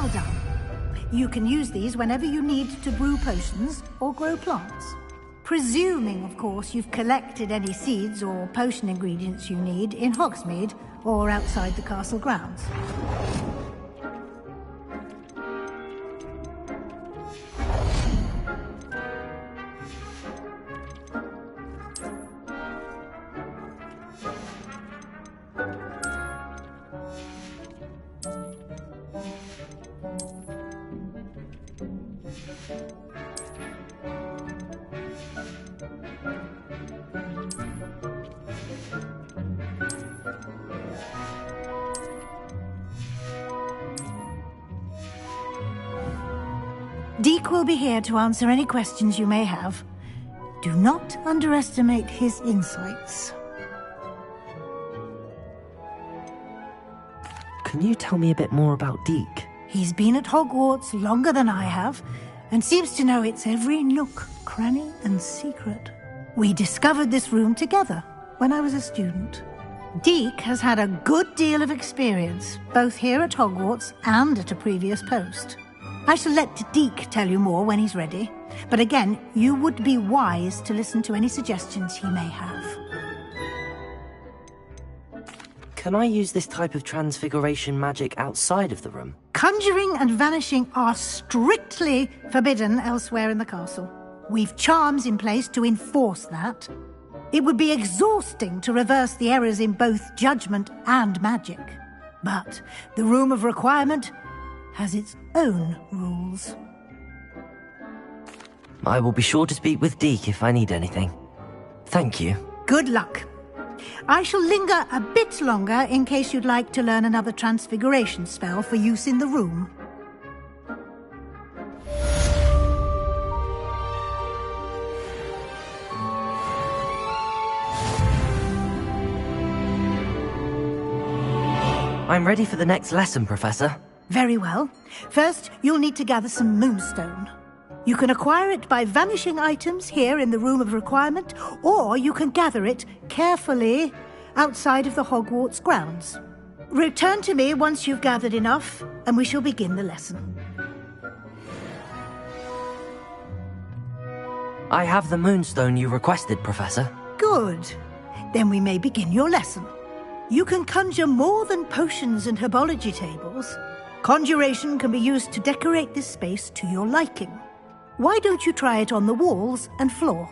Well done. You can use these whenever you need to brew potions or grow plants. Presuming, of course, you've collected any seeds or potion ingredients you need in Hogsmeade or outside the castle grounds. Deke will be here to answer any questions you may have. Do not underestimate his insights. Can you tell me a bit more about Deke? He's been at Hogwarts longer than I have, and seems to know its every nook, cranny, and secret. We discovered this room together when I was a student. Deke has had a good deal of experience, both here at Hogwarts and at a previous post. I shall let Deke tell you more when he's ready, but again, you would be wise to listen to any suggestions he may have. Can I use this type of transfiguration magic outside of the room? Conjuring and vanishing are strictly forbidden elsewhere in the castle. We've charms in place to enforce that. It would be exhausting to reverse the errors in both judgment and magic. But the Room of Requirement has its own rules. I will be sure to speak with Deke if I need anything. Thank you. Good luck. I shall linger a bit longer in case you'd like to learn another transfiguration spell for use in the room. I'm ready for the next lesson, Professor. Very well. First, you'll need to gather some moonstone. You can acquire it by vanishing items here in the Room of Requirement, or you can gather it carefully outside of the Hogwarts grounds. Return to me once you've gathered enough, and we shall begin the lesson. I have the moonstone you requested, Professor. Good. Then we may begin your lesson. You can conjure more than potions and herbology tables. Conjuration can be used to decorate this space to your liking. Why don't you try it on the walls and floor?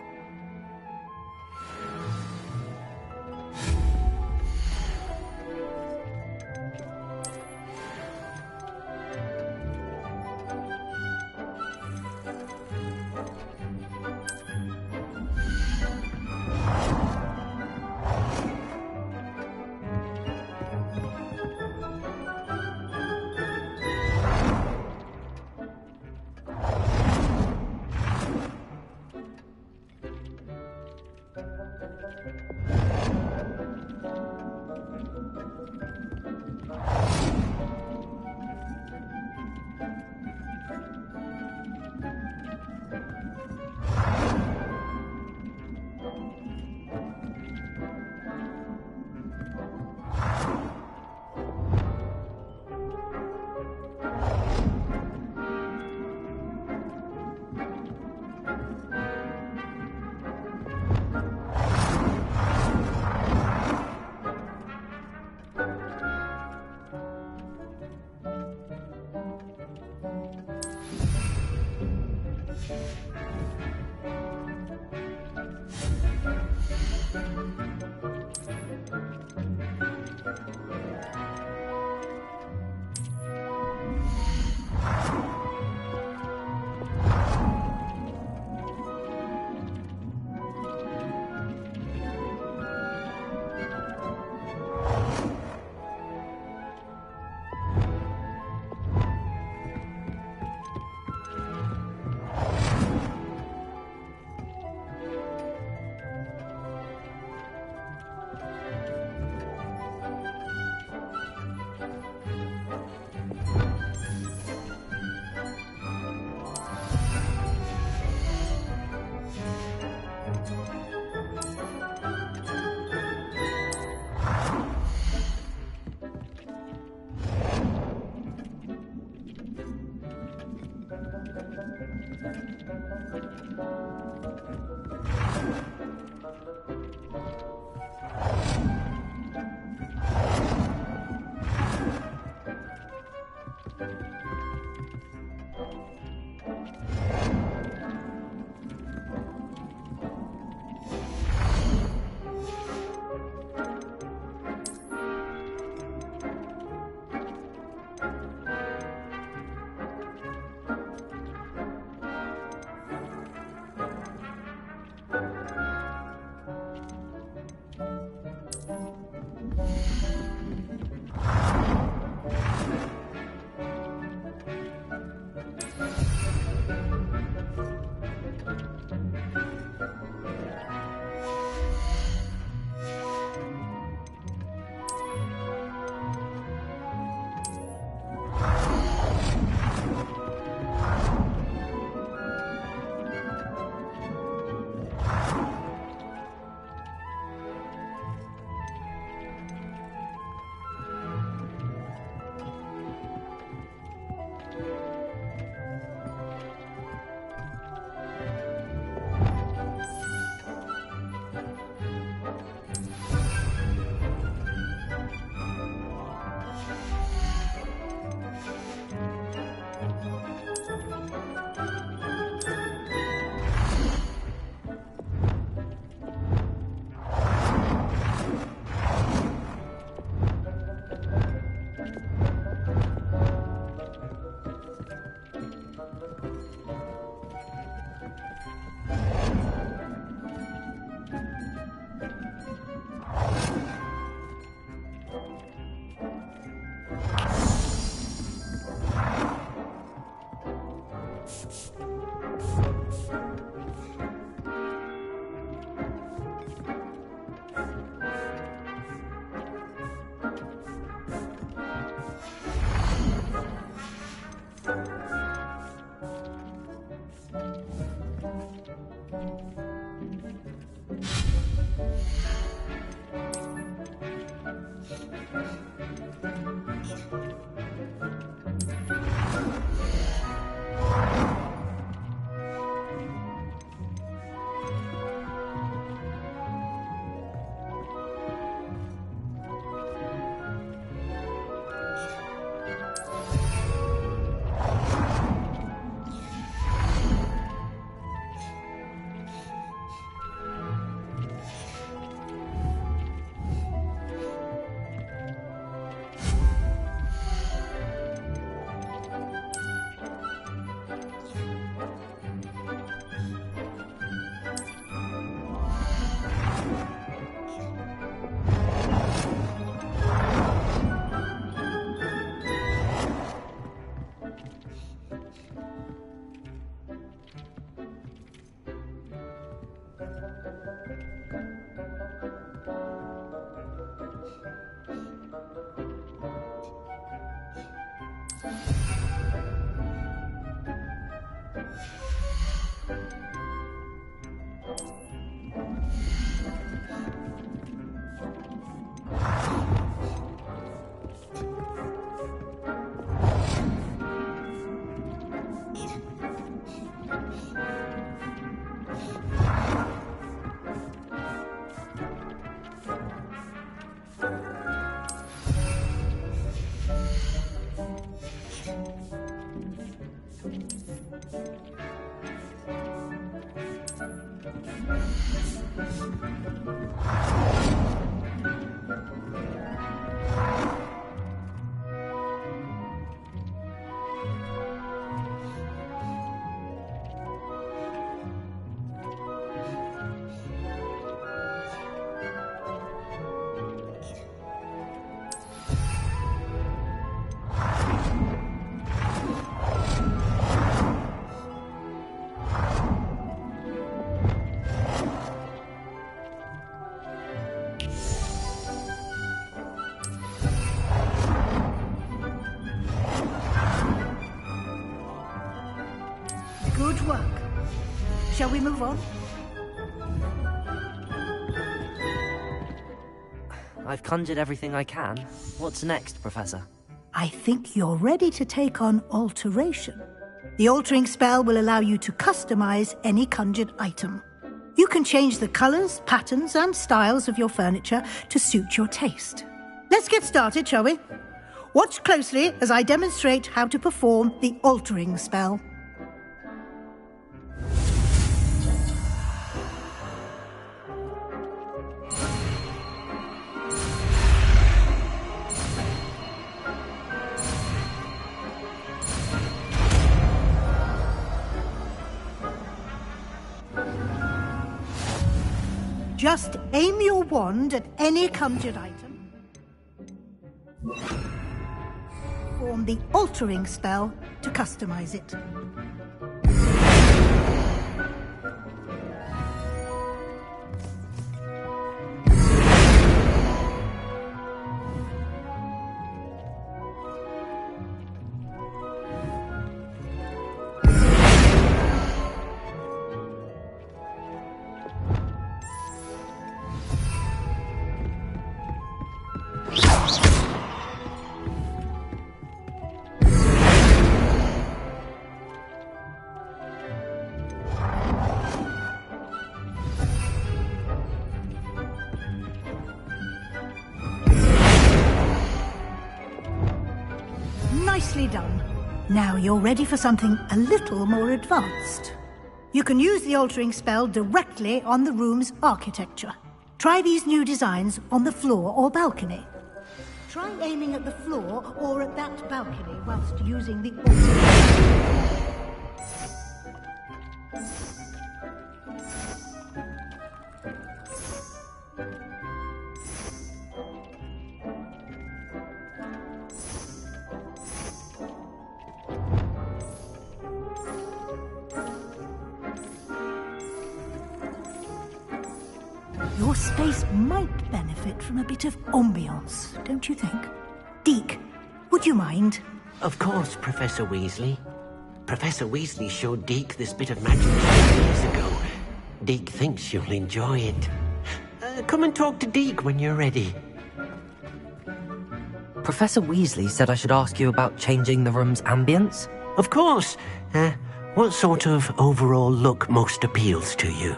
Good work. Shall we move on? I've conjured everything I can. What's next, Professor? I think you're ready to take on alteration. The altering spell will allow you to customize any conjured item. You can change the colors, patterns, and styles of your furniture to suit your taste. Let's get started, shall we? Watch closely as I demonstrate how to perform the altering spell. Just aim your wand at any conjured item. Form the altering spell to customize it. Nicely done. Now you're ready for something a little more advanced. You can use the altering spell directly on the room's architecture. Try these new designs on the floor or balcony. Try aiming at the floor or at that balcony whilst using the altering. Your space might benefit from a bit of ambiance, don't you think? Deke, would you mind? Of course, Professor Weasley. Professor Weasley showed Deke this bit of magic 2 years ago. Deke thinks you'll enjoy it. Come and talk to Deke when you're ready. Professor Weasley said I should ask you about changing the room's ambience? Of course. What sort of overall look most appeals to you?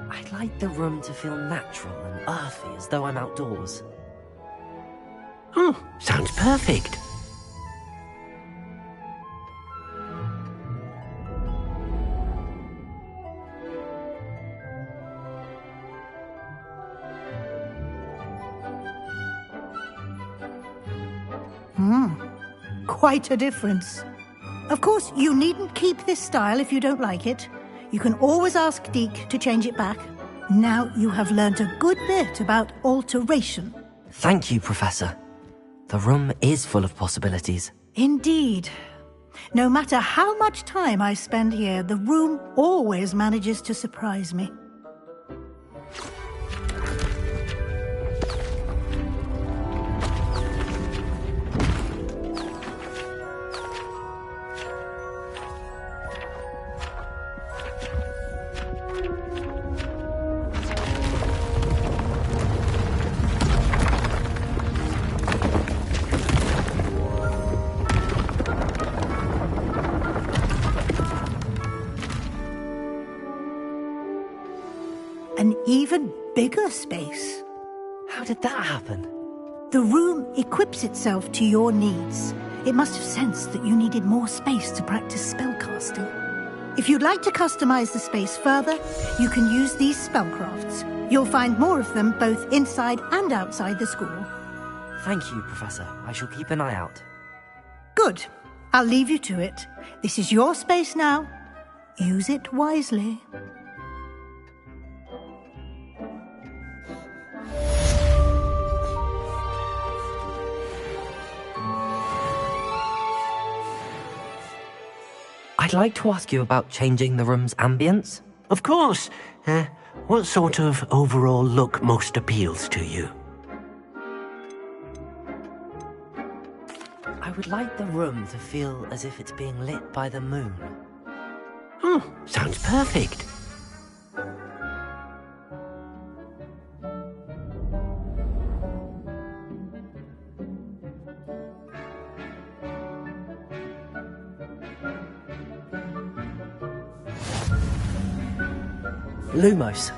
I'd like the room to feel natural and earthy, as though I'm outdoors. Oh, sounds perfect. Quite a difference. Of course, you needn't keep this style if you don't like it. You can always ask Deke to change it back. Now you have learnt a good bit about alteration. Thank you, Professor. The room is full of possibilities. Indeed. No matter how much time I spend here, the room always manages to surprise me. An even bigger space. How did that happen? The room equips itself to your needs. It must have sensed that you needed more space to practice spellcasting. If you'd like to customize the space further, you can use these spellcrafts. You'll find more of them both inside and outside the school. Thank you, Professor. I shall keep an eye out. Good. I'll leave you to it. This is your space now. Use it wisely. I'd like to ask you about changing the room's ambience. Of course. What sort of overall look most appeals to you? I would like the room to feel as if it's being lit by the moon. Oh, sounds perfect. Lumos.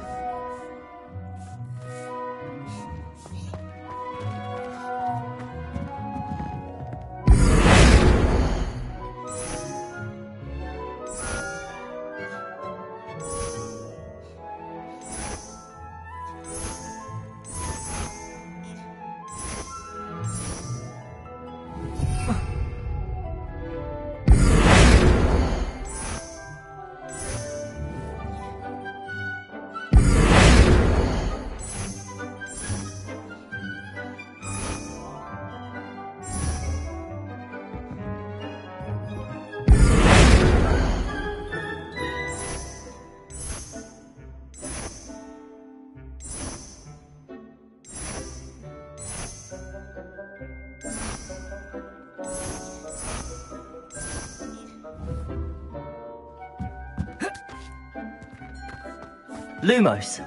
Lumos.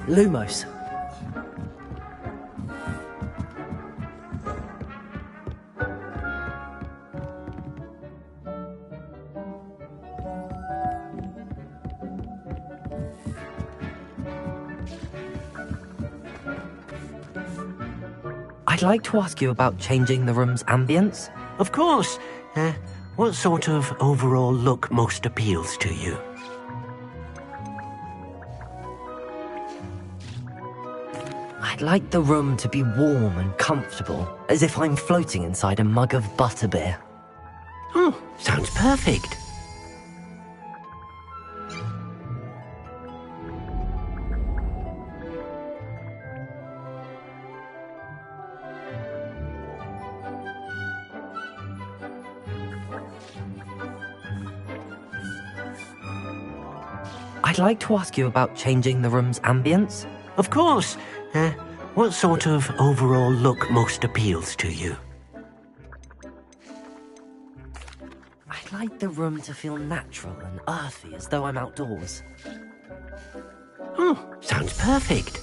Lumos. I'd like to ask you about changing the room's ambience. Of course. What sort of overall look most appeals to you? I'd like the room to be warm and comfortable, as if I'm floating inside a mug of butterbeer. Oh, sounds perfect. I'd like to ask you about changing the room's ambience. Of course. What sort of overall look most appeals to you? I'd like the room to feel natural and earthy, as though I'm outdoors. Oh, sounds perfect.